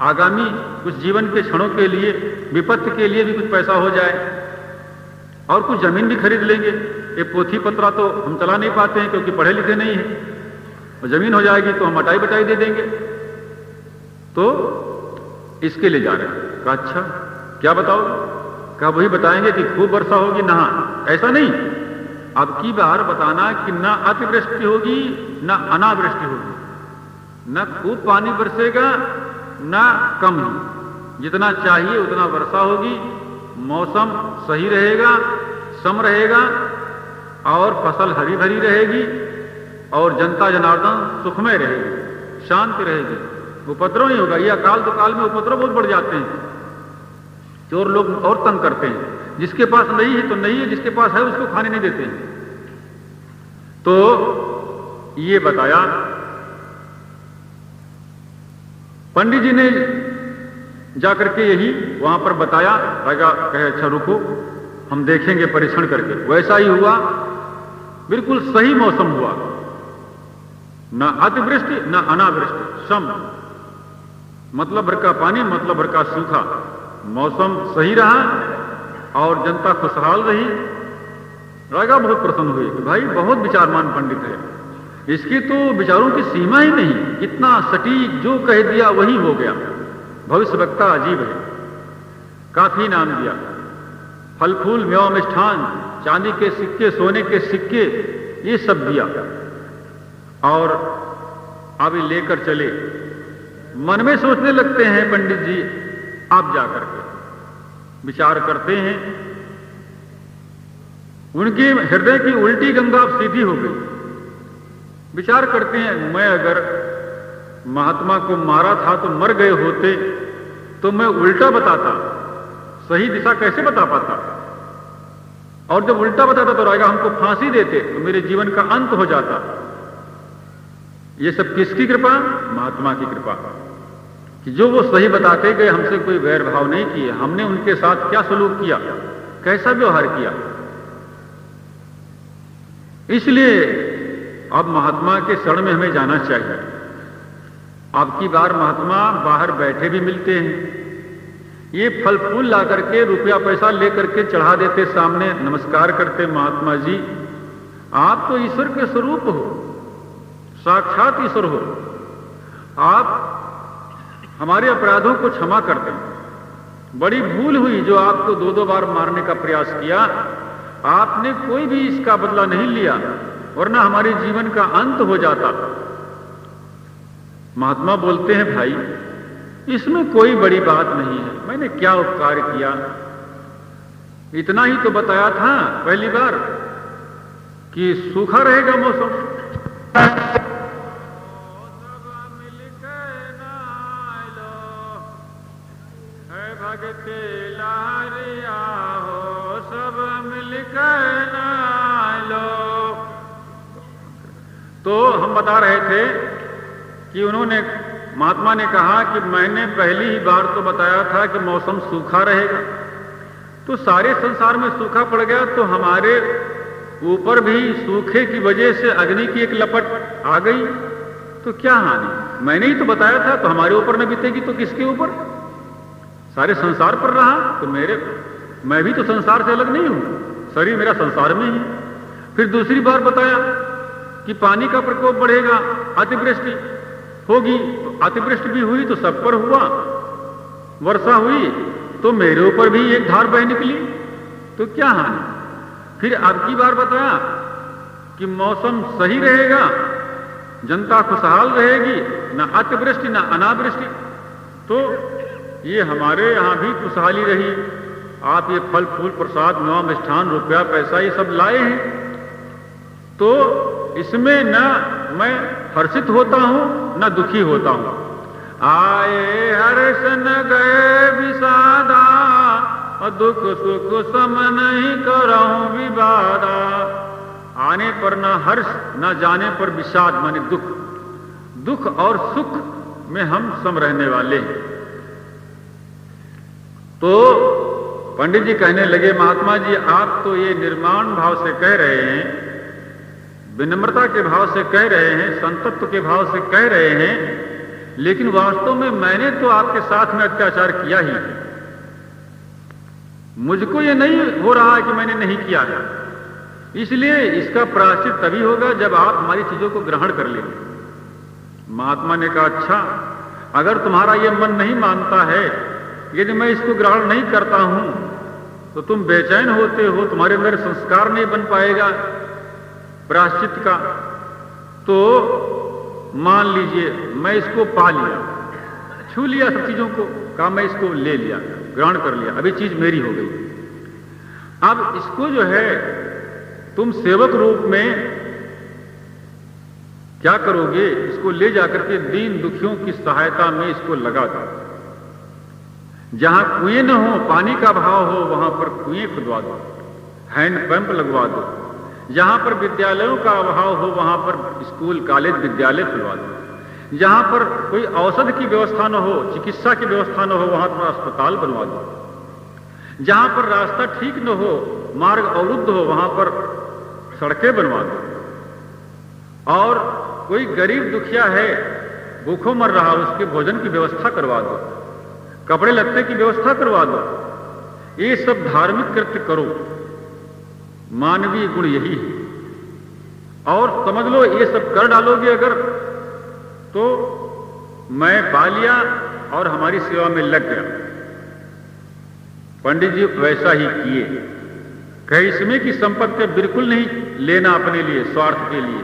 Speaker 1: आगामी कुछ जीवन के क्षणों के लिए, विपत्ति के लिए भी कुछ पैसा हो जाए, और कुछ जमीन भी खरीद लेंगे। ये पोथी पत्रा तो हम चला नहीं पाते हैं क्योंकि पढ़े लिखे नहीं हैं, और जमीन हो जाएगी तो हम हटाई बटाई दे देंगे, तो इसके लिए जा रहे हैं। कहा अच्छा क्या बताओ? कहा वही बताएंगे कि खूब वर्षा होगी, ना ऐसा नहीं, अब की बार बताना कि ना अतिवृष्टि होगी ना अनावृष्टि होगी, ना खूब पानी बरसेगा ना कम ही, जितना चाहिए उतना वर्षा होगी, मौसम सही रहेगा, सम रहेगा, और फसल हरी भरी रहेगी, और जनता जनार्दन सुखमय रहेगी, शांति रहेगी, उपद्रव नहीं होगा। यह अकाल तो काल में उपद्रव बहुत बढ़ जाते हैं, चोर लोग और तंग करते हैं, जिसके पास नहीं है तो नहीं है, जिसके पास है उसको खाने नहीं देते हैं। तो ये बताया पंडित जी ने, जाकर के यही वहां पर बताया। राजा कहे अच्छा रुको, हम देखेंगे परीक्षण करके। वैसा ही हुआ, बिल्कुल सही मौसम हुआ, न अतिवृष्टि न अनावृष्टि, सम, मतलब भर का पानी, मतलब भर का सूखा, मौसम सही रहा और जनता खुशहाल रही, राजा बहुत प्रसन्न हुए कि भाई बहुत विचारमान पंडित है, इसके तो विचारों की सीमा ही नहीं, इतना सटीक, जो कह दिया वही हो गया, भविष्य वक्ता अजीब है। काफी नाम दिया, फल फूल मेवा मिष्ठान, चांदी के सिक्के, सोने के सिक्के, ये सब दिया और अभी लेकर चले। मन में सोचने लगते हैं पंडित जी, आप जाकर के विचार करते हैं, उनके हृदय की उल्टी गंगा अब सीधी हो गई। विचार करते हैं, मैं अगर महात्मा को मारा था तो मर गए होते तो मैं उल्टा बताता, सही दिशा कैसे बता पाता, और जब उल्टा बताता तो राजा हमको फांसी देते तो मेरे जीवन का अंत हो जाता। ये सब किसकी कृपा? महात्मा की कृपा, कि जो वो सही बताते गए, हमसे कोई वैर भाव नहीं किए, हमने उनके साथ क्या सलूक किया, कैसा व्यवहार किया। इसलिए अब महात्मा के शरण में हमें जाना चाहिए। अब की बार महात्मा बाहर बैठे भी मिलते हैं, ये फल फूल ला करके, रुपया पैसा लेकर के चढ़ा देते सामने, नमस्कार करते, महात्मा जी आप तो ईश्वर के स्वरूप हो, साक्षात ईश्वर हो, आप हमारे अपराधों को क्षमा कर दें, बड़ी भूल हुई जो आपको दो दो बार मारने का प्रयास किया, आपने कोई भी इसका बदला नहीं लिया, वरना हमारे जीवन का अंत हो जाता। महात्मा बोलते हैं, भाई इसमें कोई बड़ी बात नहीं है, मैंने क्या उपकार किया, इतना ही तो बताया था पहली बार कि सूखा रहेगा मौसम, भगते लारिया हो, सब मिलकर नालो। तो हम बता रहे थे कि उन्होंने, महात्मा ने कहा कि मैंने पहली ही बार तो बताया था कि मौसम सूखा रहेगा, तो सारे संसार में सूखा पड़ गया, तो हमारे ऊपर भी सूखे की वजह से अग्नि की एक लपट आ गई, तो क्या हानि, मैंने ही तो बताया था, तो हमारे ऊपर न बीतेगी तो किसके ऊपर, सारे संसार पर रहा, तो मैं भी तो संसार से अलग नहीं हूं, शरीर मेरा संसार में ही। फिर दूसरी बार बताया कि पानी का प्रकोप बढ़ेगा, अतिवृष्टि होगी, तो अतिवृष्टि भी हुई तो सब पर हुआ, वर्षा हुई तो मेरे ऊपर भी एक धार बह निकली, तो क्या हानि। फिर अब की बार बताया कि मौसम सही रहेगा, जनता खुशहाल रहेगी, ना अतिवृष्टि ना अनावृष्टि, तो ये हमारे यहां भी खुशहाली रही। आप ये फल फूल प्रसाद मेवा मिष्ठान रुपया पैसा ये सब लाए हैं, तो इसमें न मैं हर्षित होता हूं न दुखी होता हूं। आए हर्ष न गए विषादा, और दुख सुख सम नहीं करऊं विवादा। आने पर न हर्ष न जाने पर विषाद, माने दुख, दुख और सुख में हम सम रहने वाले हैं। तो पंडित जी कहने लगे, महात्मा जी आप तो ये निर्माण भाव से कह रहे हैं, विनम्रता के भाव से कह रहे हैं, संतत्व के भाव से कह रहे हैं, लेकिन वास्तव में मैंने तो आपके साथ में अत्याचार किया ही है, मुझको ये नहीं हो रहा है कि मैंने नहीं किया है, इसलिए इसका प्रायश्चित तभी होगा जब आप हमारी चीजों को ग्रहण कर लेंगे। महात्मा ने कहा, अच्छा अगर तुम्हारा ये मन नहीं मानता है, यदि मैं इसको ग्रहण नहीं करता हूं तो तुम बेचैन होते हो, तुम्हारे अंदर संस्कार नहीं बन पाएगा प्रायश्चित का, तो मान लीजिए मैं इसको पा लिया, छू लिया सब चीजों को, कहा मैं इसको ले लिया, ग्रहण कर लिया, अभी चीज मेरी हो गई। अब इसको जो है तुम सेवक रूप में क्या करोगे, इसको ले जाकर के दीन दुखियों की सहायता में इसको लगा दो। जहां कुएं न हो, पानी का भाव हो, वहां पर कुएं खुदवा दो, हैंड पंप लगवा दो। जहां पर विद्यालयों का अभाव हो, वहां पर स्कूल कॉलेज विद्यालय खुलवा दो। जहां पर कोई औषध की व्यवस्था न हो, चिकित्सा की व्यवस्था न हो, वहां पर अस्पताल बनवा दो। जहां पर रास्ता ठीक न हो, मार्ग अवरुद्ध हो, वहां पर सड़कें बनवा दो। और कोई गरीब दुखिया है, भूखों मर रहा, उसके भोजन की व्यवस्था करवा दो, कपड़े लत्ते की व्यवस्था करवा दो। ये सब धार्मिक कृत्य करो, मानवीय गुण यही है। और समझ लो ये सब कर डालोगे अगर तो मैं पा लिया और हमारी सेवा में लग गया। पंडित जी वैसा ही किए। कहे इसमें की संपत्ति बिल्कुल नहीं लेना अपने लिए स्वार्थ के लिए,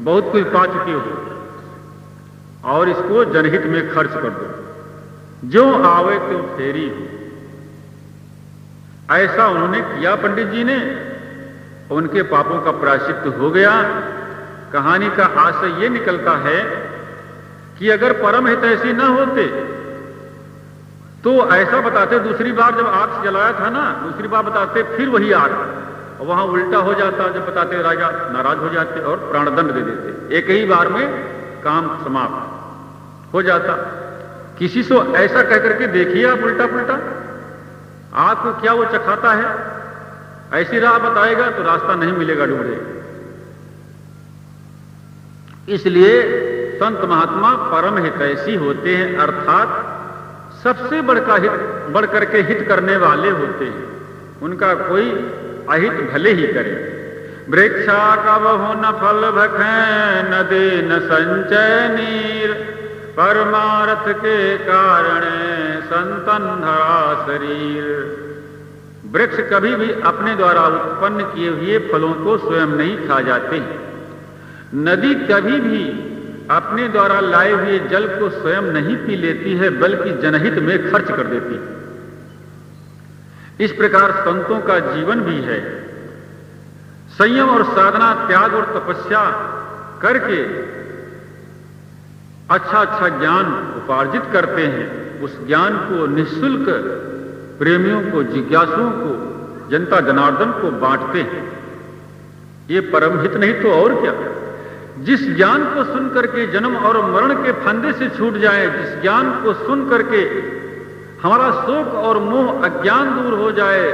Speaker 1: बहुत कुछ पा चुके हो और इसको जनहित में खर्च कर दो, जो आवे तो फेरी हो। ऐसा उन्होंने किया पंडित जी ने, उनके पापों का प्रायश्चित हो गया। कहानी का आशय ये निकलता है कि अगर परम हितैषी न होते तो ऐसा बताते, दूसरी बार जब आग से जलाया था ना, दूसरी बार बताते फिर वही आग, और वहां उल्टा हो जाता। जब बताते राजा नाराज हो जाते और प्राणदंड दे देते, एक ही बार में काम समाप्त हो जाता। किसी से ऐसा कहकर के देखिए आप उल्टा पुल्टा, आपको क्या वो चखाता है, ऐसी राह बताएगा तो रास्ता नहीं मिलेगा, ढूंढे। इसलिए संत महात्मा परम हितैषी होते हैं, अर्थात सबसे बढ़ करके हित करने वाले होते हैं। उनका कोई अहित भले ही करे। वृक्षा कबहु न फल भखें, न दे न संचय नीर, परमार्थ के कारण संतन धरा शरीर। वृक्ष कभी भी अपने द्वारा उत्पन्न किए हुए फलों को स्वयं नहीं खा जाते। नदी कभी भी अपने द्वारा लाए हुए जल को स्वयं नहीं पी लेती है, बल्कि जनहित में खर्च कर देती है। इस प्रकार संतों का जीवन भी है। संयम और साधना, त्याग और तपस्या करके अच्छा अच्छा ज्ञान उपार्जित करते हैं। उस ज्ञान को निःशुल्क प्रेमियों को, जिज्ञासुओं को, जनता जनार्दन को बांटते हैं। ये परमहित नहीं तो और क्या। जिस ज्ञान को सुन करके जन्म और मरण के फंदे से छूट जाए, जिस ज्ञान को सुन करके हमारा शोक और मोह अज्ञान दूर हो जाए,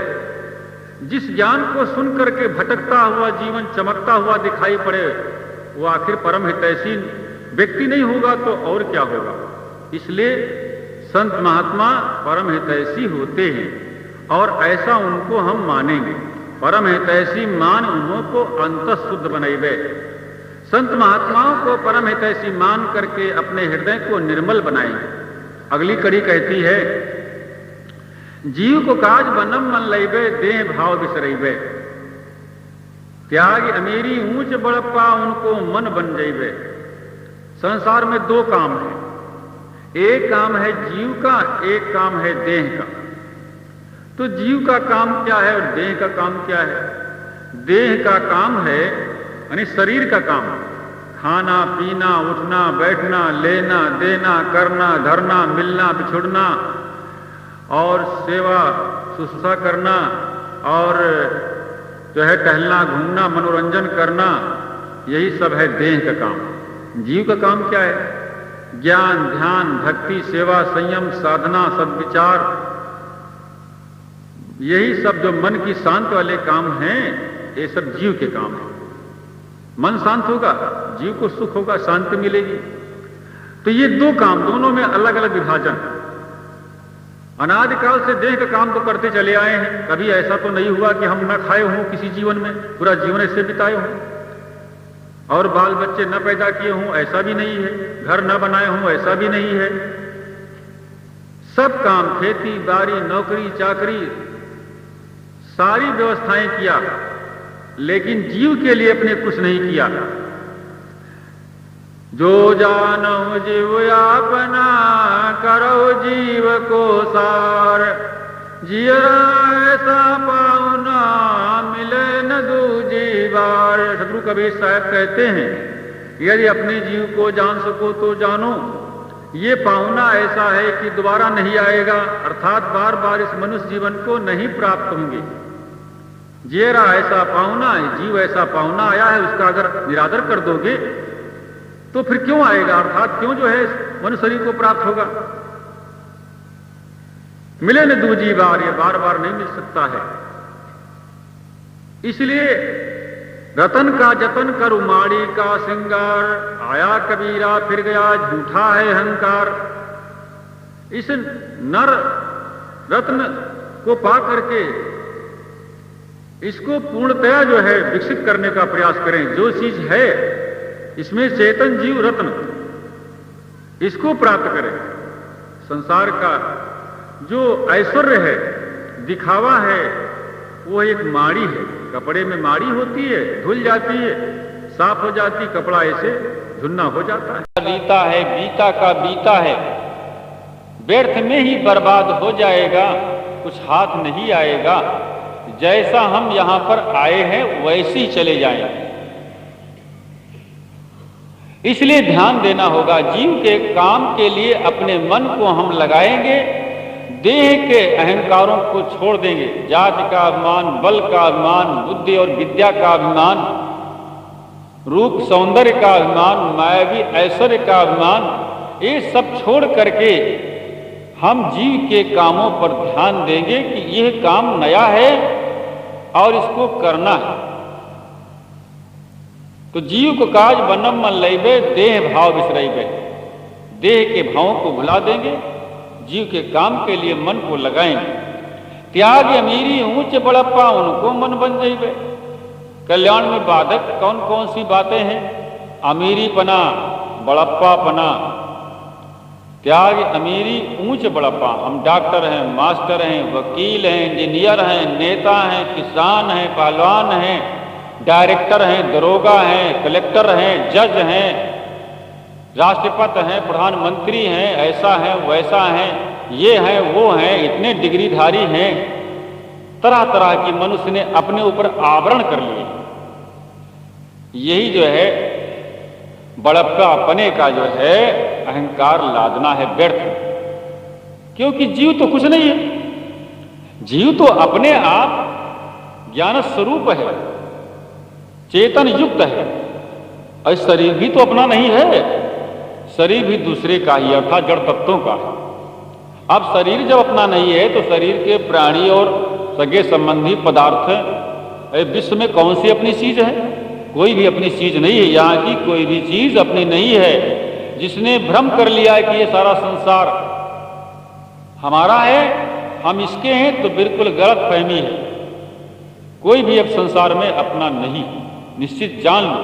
Speaker 1: जिस ज्ञान को सुन करके भटकता हुआ जीवन चमकता हुआ दिखाई पड़े, वो आखिर परम हितैषी व्यक्ति नहीं होगा तो और क्या होगा। इसलिए संत महात्मा परम हितैषी होते हैं और ऐसा उनको हम मानेंगे। परम हितैषी मान उनको अंतः शुद्ध बनाइबे। संत महात्माओं को परम हितैषी मान करके अपने हृदय को निर्मल बनाएंगे। अगली कड़ी कहती है, जीव को काज बनम मन लैबे, देह भाव बिसरैबे। त्याग अमीरी ऊंच बड़प्पा, उनको मन बन जैबे। संसार में दो काम है, एक काम है जीव का, एक काम है देह का। तो जीव का काम क्या है और देह का काम क्या है? देह का काम है यानी शरीर का काम, खाना पीना, उठना बैठना, लेना देना, करना धरना, मिलना बिछुड़ना और सेवा शुश्रूषा करना और जो है टहलना घूमना मनोरंजन करना, यही सब है देह का काम। जीव का काम क्या है? ज्ञान, ध्यान, भक्ति, सेवा, संयम, साधना, सद्विचार, यही सब जो मन की शांत वाले काम हैं, ये सब जीव के काम हैं। मन शांत होगा, जीव को सुख होगा, शांति मिलेगी। तो ये दो काम, दोनों में अलग अलग विभाजन। अनादिकाल से देह का काम तो करते चले आए हैं। कभी ऐसा तो नहीं हुआ कि हम न खाए हों किसी जीवन में, पूरा जीवन ऐसे बिताए हों, और बाल बच्चे न पैदा किए हों, ऐसा भी नहीं है। घर न बनाए हों, ऐसा भी नहीं है। सब काम, खेती बाड़ी, नौकरी चाकरी, सारी व्यवस्थाएं किया, लेकिन जीव के लिए अपने कुछ नहीं किया। जो जानो जीव अपना, करो जीव को सार। जियरा ऐसा पाउना, मिले न दूजी बार। सदगुरु कबीर साहब कहते हैं, यदि अपने जीव को जान सको तो जानो, ये पाहुना ऐसा है कि दोबारा नहीं आएगा, अर्थात बार बार इस मनुष्य जीवन को नहीं प्राप्त होंगे। जेरा ऐसा पाहुना है, जीव ऐसा पाहुना आया है, उसका अगर निरादर कर दोगे तो फिर क्यों आएगा, अर्थात क्यों जो है मनुष्य शरीर को प्राप्त होगा। मिले न दूजी बार, ये बार बार नहीं मिल सकता है। इसलिए रतन का जतन कर उमाड़ी का सिंगार। आया कबीरा फिर गया, झूठा है अहंकार। इस नर रत्न को पा करके इसको पूर्णतया जो है विकसित करने का प्रयास करें। जो चीज है इसमें चेतन जीव रत्न, इसको प्राप्त करें। संसार का जो ऐश्वर्य है, दिखावा है, वो एक माड़ी है। कपड़े में माड़ी होती है, धुल जाती है, साफ हो जाती, कपड़ा ऐसे झुन्ना हो जाता है।
Speaker 2: रीता है, बीता का बीता है, व्यर्थ में ही बर्बाद हो जाएगा, कुछ हाथ नहीं आएगा। जैसा हम यहां पर आए हैं वैसे ही चले जाएंगे। इसलिए ध्यान देना होगा। जीव के काम के लिए अपने मन को हम लगाएंगे, देह के अहंकारों को छोड़ देंगे। जाति का अभिमान, बल का अभिमान, बुद्धि और विद्या का अभिमान, रूप सौंदर्य का अभिमान, मायावी ऐश्वर्य का अभिमान, ये सब छोड़ करके हम जीव के कामों पर ध्यान देंगे कि यह काम नया है और इसको करना है। तो जीव को काज बनम मन लइबे, देह भाव बिसरइबे। देह के भावों को भुला देंगे, जीव के काम के लिए मन को लगाएंगे। त्याग अमीरी ऊंच बड़प्पा, उनको मन बन जाइबे। कल्याण में बाधक कौन कौन सी बातें हैं? अमीरी पना, बड़प्पा पना। त्याग अमीरी ऊंच बड़प्पा। हम डॉक्टर हैं, मास्टर हैं, वकील हैं, इंजीनियर हैं, नेता हैं, किसान हैं, पहलवान हैं, डायरेक्टर हैं, दरोगा हैं, कलेक्टर हैं, जज हैं, राष्ट्रपति हैं, प्रधानमंत्री हैं, ऐसा है वैसा है, ये हैं वो हैं, इतने डिग्रीधारी हैं। तरह तरह की मनुष्य ने अपने ऊपर आवरण कर लिए। यही जो है बड़प्पा अपने का जो है अहंकार लादना है व्यर्थ। क्योंकि जीव तो कुछ नहीं है। जीव तो अपने आप ज्ञान स्वरूप है, चेतन युक्त है। और शरीर भी तो अपना नहीं है, शरीर भी दूसरे का ही, अर्थात जड़ तत्वों का है। अब शरीर जब अपना नहीं है तो शरीर के प्राणी और सगे संबंधी पदार्थ विश्व में कौन सी अपनी चीज है? कोई भी अपनी चीज नहीं है। यहाँ की कोई भी चीज अपनी नहीं है। जिसने भ्रम कर लिया है कि ये सारा संसार हमारा है, हम इसके हैं, तो बिल्कुल गलत फहमी है। कोई भी अब संसार में अपना नहीं, निश्चित जान लो।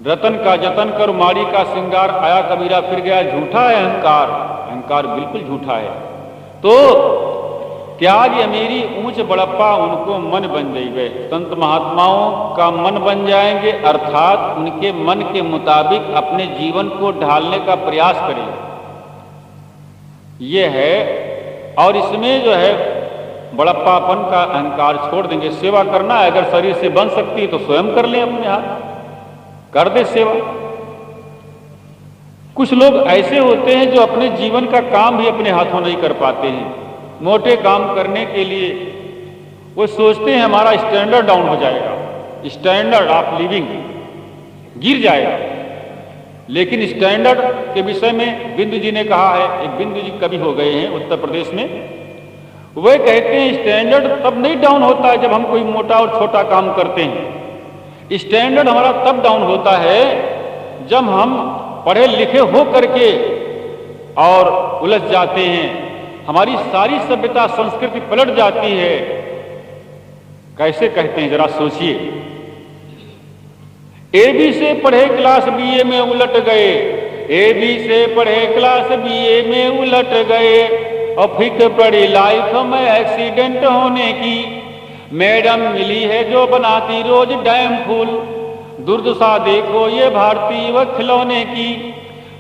Speaker 2: रतन का जतन कर माड़ी का श्रृंगार, आया कबीरा फिर गया। झूठा है अहंकार, अहंकार बिल्कुल झूठा है। तो त्याग अमीरी ऊंच बड़प्पा, उनको मन बन जाइए। संत महात्माओं का मन बन जाएंगे, अर्थात उनके मन के मुताबिक अपने जीवन को ढालने का प्रयास करें। ये है। और इसमें जो है बड़प्पापन का अहंकार छोड़ देंगे। सेवा करना है, अगर शरीर से बन सकती है तो स्वयं कर लें, अपने हाथ कर दे सेवा। कुछ लोग ऐसे होते हैं जो अपने जीवन का काम भी अपने हाथों नहीं कर पाते हैं। मोटे काम करने के लिए वो सोचते हैं हमारा स्टैंडर्ड डाउन हो जाएगा, स्टैंडर्ड ऑफ लिविंग गिर जाएगा। लेकिन स्टैंडर्ड के विषय में बिंदु जी ने कहा है, एक बिंदु जी कवि हो गए हैं उत्तर प्रदेश में, वे कहते हैं स्टैंडर्ड तब नहीं डाउन होता है जब हम कोई मोटा और छोटा काम करते हैं। स्टैंडर्ड हमारा तब डाउन होता है जब हम पढ़े लिखे हो करके और उलझ जाते हैं, हमारी सारी सभ्यता संस्कृति पलट जाती है। कैसे कहते हैं जरा सोचिए। एबी से पढ़े क्लास बीए में उलट गए, एबी से पढ़े क्लास बीए में उलट गए, और फिक्र पड़ी लाइफ में एक्सीडेंट होने की। मैडम मिली है जो बनाती रोज डैम फूल, दुर्दशा देखो ये भारतीय व खिलौने की।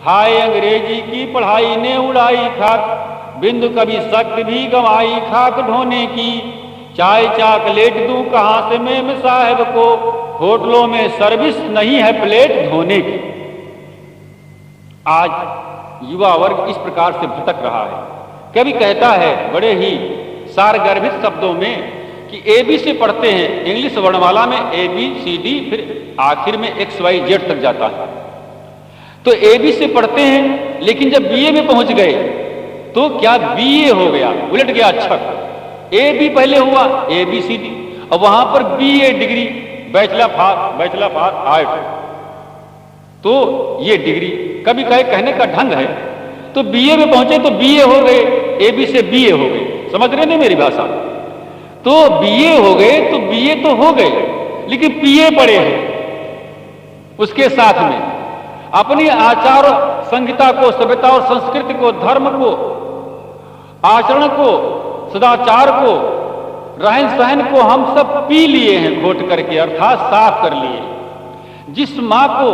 Speaker 2: हाय अंग्रेजी की पढ़ाई ने उड़ाई खाक, बिंदु कभी शक्ति भी गंवाई खाक ढोने की। चाय चॉकलेट दूं कहां से मेम साहब को, होटलों में सर्विस नहीं है प्लेट धोने की। आज युवा वर्ग इस प्रकार से भटक रहा है। कभी कहता है बड़े ही सारगर्भित शब्दों में कि एबी से पढ़ते हैं, इंग्लिश वर्णमाला में ABCD, फिर आखिर में XYZ तक जाता है। तो एबी से पढ़ते हैं, लेकिन जब बीए में पहुंच गए तो क्या बीए हो गया, उलट गया अक्षर। AB पहले हुआ ABCD, और वहां पर BA degree, bachelor of art. तो ये डिग्री कभी कहने का ढंग है। तो बीए में पहुंचे तो BA हो गए, AB से BA हो गए। समझ रहे नहीं मेरी भाषा? तो बीए हो गए तो बीए तो हो गए, लेकिन पीए पड़े हैं उसके साथ में। अपनी आचार संहिता को, सभ्यता और संस्कृति को, धर्म को, आचरण को, सदाचार को, रहन सहन को हम सब पी लिए हैं घोट करके, अर्थात साफ कर लिए। जिस माँ को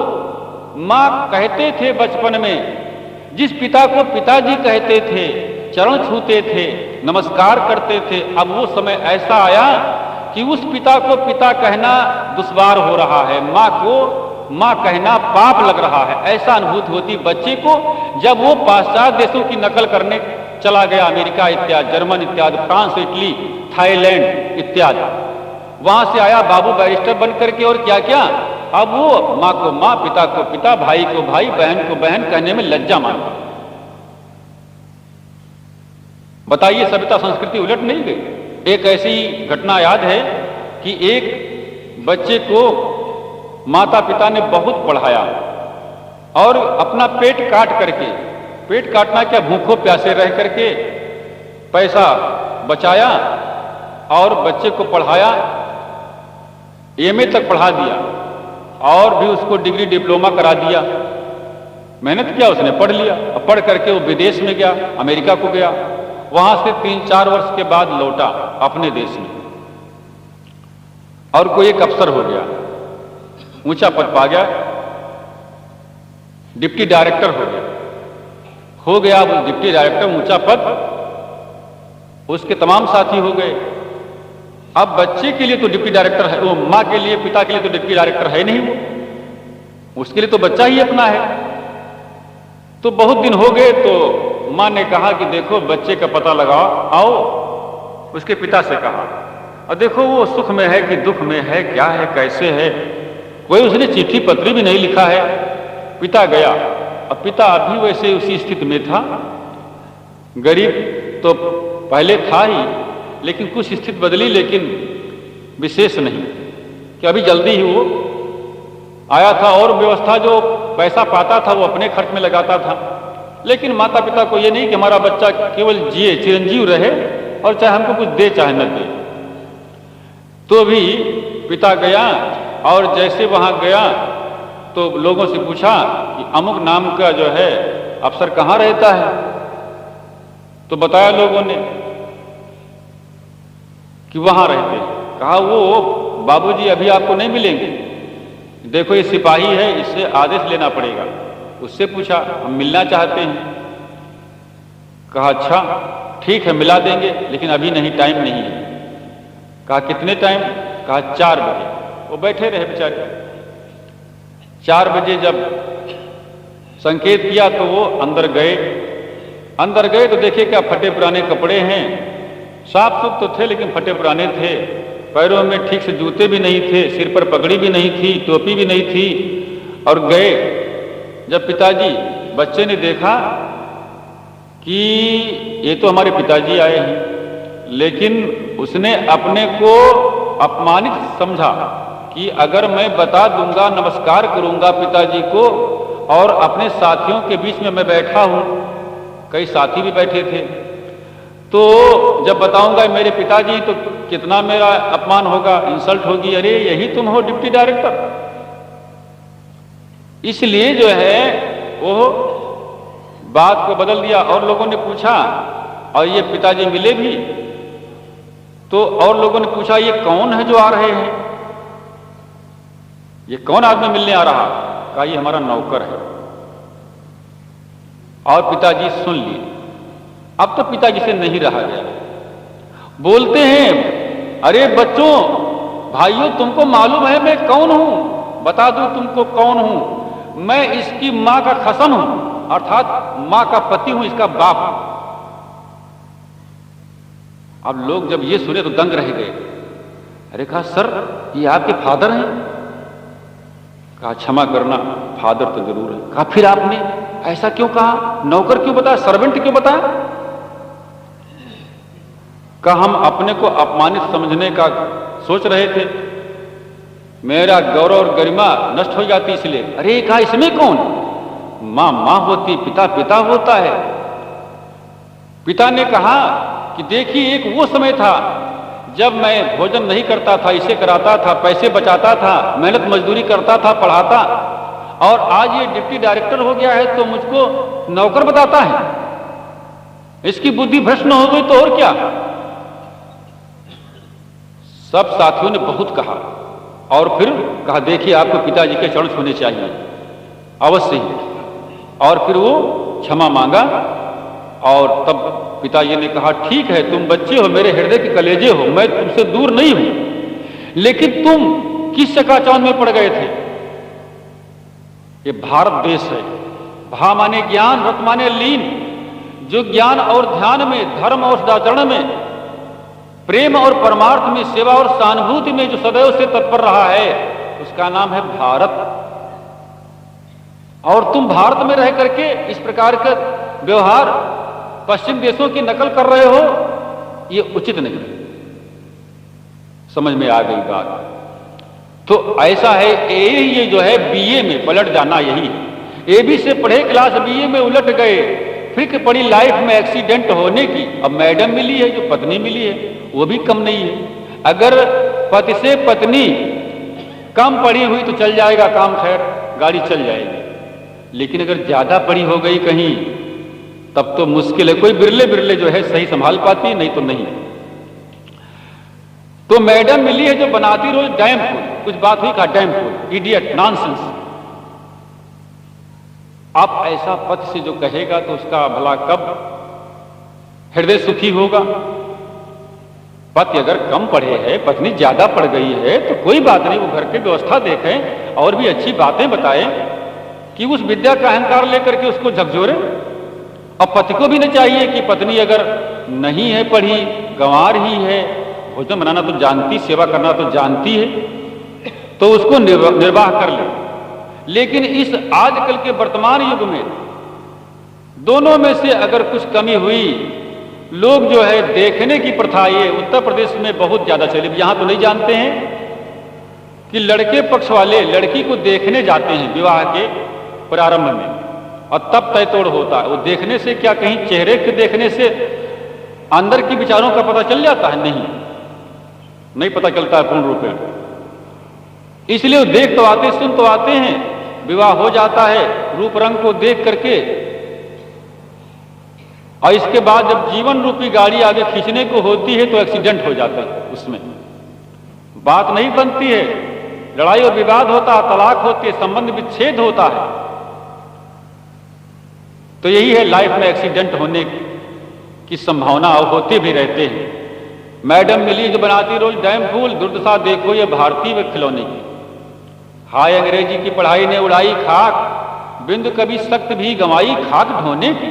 Speaker 2: माँ कहते थे बचपन में, जिस पिता को पिताजी कहते थे, चरण छूते थे, नमस्कार करते थे, अब वो समय ऐसा आया कि उस पिता को पिता कहना दुश्वार हो रहा है, माँ को माँ कहना पाप लग रहा है। ऐसा अनुभूति होती बच्चे को जब वो पाश्चात्य देशों की नकल करने चला गया, अमेरिका इत्यादि, जर्मन इत्यादि, फ्रांस, इटली, थाईलैंड इत्यादि। वहां से आया बाबू बैरिस्टर बन करके, और क्या क्या, अब वो माँ को माँ, पिता को पिता, भाई को भाई, बहन को बहन कहने में लज्जा मानता। बताइए, सभ्यता संस्कृति उलट नहीं गई। एक ऐसी घटना याद है कि एक बच्चे को माता पिता ने बहुत पढ़ाया और अपना पेट काट करके, पेट काटना क्या, भूखों प्यासे रह करके पैसा बचाया और बच्चे को पढ़ाया, एमए तक पढ़ा दिया और भी उसको डिग्री डिप्लोमा करा दिया। मेहनत किया उसने, पढ़ लिया। अब पढ़ करके वो विदेश में गया, अमेरिका को गया। वहां से 3-4 वर्ष के बाद लौटा अपने देश में और कोई एक अफसर हो गया, ऊंचा पद पा गया, डिप्टी डायरेक्टर हो गया। अब डिप्टी डायरेक्टर ऊंचा पद, उसके तमाम साथी हो गए। अब बच्चे के लिए तो डिप्टी डायरेक्टर है, वो माँ के लिए, पिता के लिए तो डिप्टी डायरेक्टर है नहीं, वो उसके लिए तो बच्चा ही अपना है। तो बहुत दिन हो गए तो माँ ने कहा कि देखो बच्चे का पता लगाओ, आओ। उसके पिता से कहा, और देखो वो सुख में है कि दुख में है, क्या है, कैसे है, कोई उसने चिट्ठी पत्री भी नहीं लिखा है। पिता गया, अब पिता अभी वैसे उसी स्थिति में था, गरीब तो पहले था ही, लेकिन कुछ स्थिति बदली, लेकिन विशेष नहीं कि अभी जल्दी ही वो आया था और व्यवस्था जो पैसा पाता था वो अपने खर्च में लगाता था। लेकिन माता पिता को ये नहीं कि हमारा बच्चा केवल जिए, चिरंजीव रहे और चाहे हमको कुछ दे चाहे न दे। तो भी पिता गया और जैसे वहां गया तो लोगों से पूछा कि अमुक नाम का जो है अफसर कहाँ रहता है। तो बताया लोगों ने कि वहां रहते हैं। कहा वो बाबूजी अभी आपको नहीं मिलेंगे, देखो ये सिपाही है, इससे आदेश लेना पड़ेगा। उससे पूछा हम मिलना चाहते हैं। कहा अच्छा ठीक है मिला देंगे, लेकिन अभी नहीं, टाइम नहीं है। कहा कितने टाइम? कहा 4 बजे। वो बैठे रहे बेचारे। 4 बजे जब संकेत किया तो वो अंदर गए। अंदर गए तो देखे क्या फटे पुराने कपड़े हैं, साफ सुथ तो थे लेकिन फटे पुराने थे, पैरों में ठीक से जूते भी नहीं थे, सिर पर पगड़ी भी नहीं थी, टोपी भी नहीं थी। और गए, जब पिताजी, बच्चे ने देखा कि ये तो हमारे पिताजी आए हैं, लेकिन उसने अपने को अपमानित समझा कि अगर मैं बता दूंगा, नमस्कार करूंगा पिताजी को, और अपने साथियों के बीच में मैं बैठा हूं, कई साथी भी बैठे थे, तो जब बताऊंगा मेरे पिताजी तो कितना मेरा अपमान होगा, इंसल्ट होगी। अरे यही तुम हो डिप्टी डायरेक्टर। इसलिए जो है वो बात को बदल दिया। और लोगों ने पूछा, और ये पिताजी मिले भी, तो और लोगों ने पूछा ये कौन है जो आ रहे हैं, ये कौन आदमी मिलने आ रहा? कहा ये हमारा नौकर है। और पिताजी सुन लिए। अब तो पिताजी से नहीं रहा गया। बोलते हैं अरे बच्चों, भाइयों, तुमको मालूम है मैं कौन हूं? बता दूं तुमको कौन हूं? मैं इसकी मां का खसम हूं, अर्थात मां का पति हूं, इसका बाप हूं। अब लोग जब ये सुने तो दंग रह गए। अरे कहा सर ये आपके फादर हैं? कहा क्षमा करना, फादर तो जरूर है। कहा फिर आपने ऐसा क्यों कहा? नौकर क्यों बताया, सर्वेंट क्यों बताया? कहा हम अपने को अपमानित समझने का सोच रहे थे, मेरा गौरव और गरिमा नष्ट हो जाती इसलिए। अरे कहा इसमें कौन, मां मां होती, पिता पिता होता है। पिता ने कहा कि देखिए एक वो समय था जब मैं भोजन नहीं करता था, इसे कराता था, पैसे बचाता था, मेहनत मजदूरी करता था, पढ़ाता, और आज ये डिप्टी डायरेक्टर हो गया है तो मुझको नौकर बताता है। इसकी बुद्धि भ्रष्ट न हो गई तो और क्या। सब साथियों ने बहुत कहा और फिर कहा देखिए आपको पिताजी के चरण छूने चाहिए अवश्य ही। और फिर वो क्षमा मांगा और तब पिताजी ने कहा ठीक है तुम बच्चे हो, मेरे हृदय के कलेजे हो, मैं तुमसे दूर नहीं हूं, लेकिन तुम किस चकाचौंध में पड़ गए थे। ये भारत देश है। भा माने ज्ञान, रत माने लीन। जो ज्ञान और ध्यान में, धर्म और सदाचरण में, प्रेम और परमार्थ में, सेवा और सहानुभूति में जो सदैव से तत्पर रहा है उसका नाम है भारत। और तुम भारत में रह करके इस प्रकार का व्यवहार पश्चिम देशों की नकल कर रहे हो, ये उचित नहीं। समझ में आ गई बात। तो ऐसा है, ये जो है बीए में पलट जाना यही है। एबी से पढ़े क्लास बीए में उलट गए, फिर पड़ी लाइफ में एक्सीडेंट होने की। अब मैडम मिली है, जो पत्नी मिली है वो भी कम नहीं है। अगर पति से पत्नी कम पड़ी हुई तो चल जाएगा काम, खैर गाड़ी चल जाएगी। लेकिन अगर ज्यादा पड़ी हो गई कहीं तब तो मुश्किल है। कोई बिरले बिरले जो है सही संभाल पाती है, नहीं तो नहीं। तो मैडम मिली है जो बनाती रोज डैम फूल, कुछ बात हुई कहा डैम फूल, इडियट, नॉनसेंस। आप ऐसा पति से जो कहेगा तो उसका भला कब हृदय सुखी होगा। पति अगर कम पढ़े है, पत्नी ज्यादा पढ़ गई है तो कोई बात नहीं, वो घर की व्यवस्था देखें और भी अच्छी बातें बताएं कि उस विद्या का अहंकार लेकर के उसको झकझोरे। अब पति को भी नहीं चाहिए कि पत्नी अगर नहीं है पढ़ी, गंवार ही है, भोजन बनाना तो जानती, सेवा करना तो जानती है, तो उसको निर्वाह कर ले। लेकिन इस आजकल के वर्तमान युग में दोनों में से अगर कुछ कमी हुई, लोग जो है देखने की प्रथा, ये उत्तर प्रदेश में बहुत ज्यादा चली। यहां तो नहीं जानते हैं कि लड़के पक्ष वाले लड़की को देखने जाते हैं विवाह के प्रारंभ में, और तब तय तोड़ होता है। वो देखने से क्या कहीं चेहरे के देखने से अंदर के विचारों का पता चल जाता है? नहीं पता चलता है पूर्ण रूप में। इसलिए वो देख तो आते, सुन तो आते हैं, विवाह हो जाता है रूप रंग को देख करके, और इसके बाद जब जीवन रूपी गाड़ी आगे खींचने को होती है तो एक्सीडेंट हो जाता है। उसमें बात नहीं बनती है, लड़ाई और विवाद होता है, तलाक होती है, संबंध विच्छेद होता है। तो यही है, लाइफ में एक्सीडेंट होने की संभावना होते भी रहते हैं। मैडम मिली जो बनाती रोज डैम फूल, दुर्दशा देखो ये भारतीय व खिलौने की। हाय अंग्रेजी की पढ़ाई ने उड़ाई खाक, बिंद कभी सख्त भी गंवाई खाक ढोने की।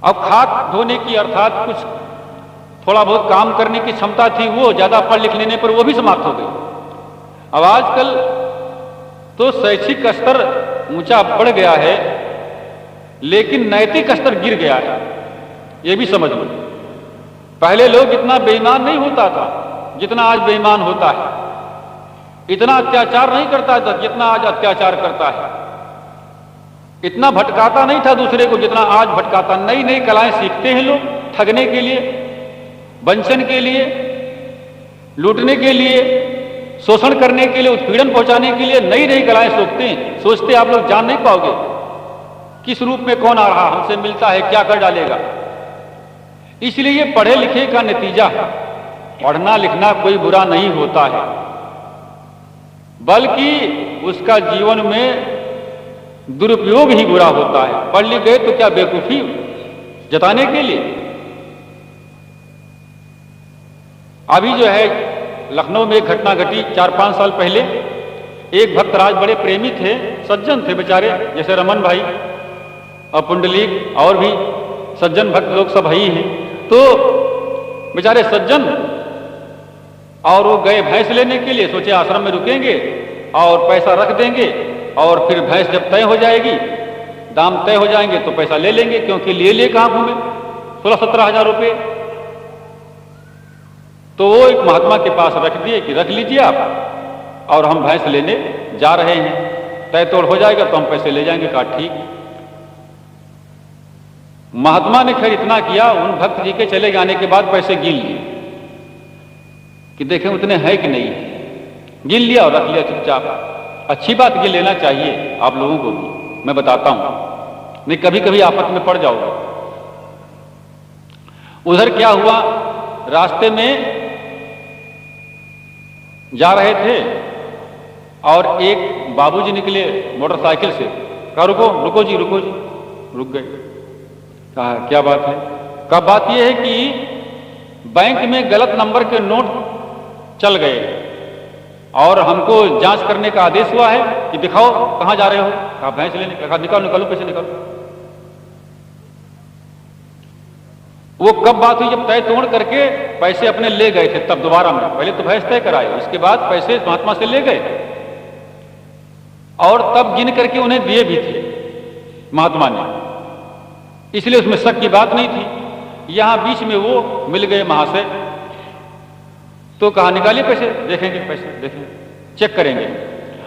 Speaker 2: अब खाक ढोने की अर्थात कुछ थोड़ा बहुत काम करने की क्षमता थी, वो ज्यादा पढ़ लिख लेने पर वो भी समाप्त हो गई। अब आजकल तो शैक्षिक स्तर ऊंचा बढ़ गया है, लेकिन नैतिक स्तर गिर गया है, ये भी समझ लो। पहले लोग इतना बेईमान नहीं होता था जितना आज बेईमान होता है, इतना अत्याचार नहीं करता था जितना आज अत्याचार करता है, इतना भटकाता नहीं था दूसरे को जितना आज भटकाता। नई नई कलाएं सीखते हैं लोग, ठगने के लिए, वंचन के लिए, लूटने के लिए, शोषण करने के लिए, उत्पीड़न पहुंचाने के लिए नई नई कलाएं सोचते हैं। सोचते आप लोग जान नहीं पाओगे किस रूप में कौन आ रहा हमसे मिलता है, क्या कर डालेगा। इसलिए ये पढ़े लिखे का नतीजा है। पढ़ना लिखना कोई बुरा नहीं होता है, बल्कि उसका जीवन में दुरुपयोग ही बुरा होता है। पढ़ लिख गए तो क्या बेवकूफी जताने के लिए। अभी जो है लखनऊ में एक घटना घटी 4-5 साल पहले। एक भक्तराज बड़े प्रेमी थे, सज्जन थे बेचारे, जैसे रमन भाई और पुंडलीक और भी सज्जन भक्त लोग सब ही हैं। तो बेचारे सज्जन, और वो गए भैंस लेने के लिए, सोचे आश्रम में रुकेंगे और पैसा रख देंगे और फिर भैंस जब तय हो जाएगी, दाम तय हो जाएंगे तो पैसा ले लेंगे, क्योंकि लिए कहां घूमे 16-17 हजार रुपये। तो वो एक महात्मा के पास रख दिए कि रख लीजिए आप, और हम भैंस लेने जा रहे हैं, तय तोड़ हो जाएगा तो हम पैसे ले जाएंगे। कहा ठीक। महात्मा ने खैर इतना किया, उन भक्त जी के चले जाने के बाद पैसे गिन लिए कि देखें उतने हैं कि नहीं, गिन लिया और रख लिया चुपचाप। अच्छी बात गिन लेना चाहिए आप लोगों को भी, मैं बताता हूं, नहीं कभी कभी आफत में पड़ जाओगे। उधर क्या हुआ, रास्ते में जा रहे थे और एक बाबूजी निकले मोटरसाइकिल से, कहा रुको रुको जी, रुको जी। रुक गए। कहा क्या बात है? कहा बात यह है कि बैंक में गलत नंबर के नोट चल गए और हमको जांच करने का आदेश हुआ है कि दिखाओ कहां जा रहे हो। कहा भैंस लेने। कहा निकालो निकालो पैसे निकालो। वो कब बात हुई, जब तय तोड़ करके पैसे अपने ले गए थे तब दोबारा में, पहले तो भैंस तय कराए, इसके बाद पैसे महात्मा से ले गए और तब गिन करके उन्हें दिए भी थे महात्मा ने, इसलिए उसमें शक की बात नहीं थी। यहां बीच में वो मिल गए महाशय, तो कहा निकालिए पैसे, देखेंगे पैसे, देखेंगे चेक करेंगे।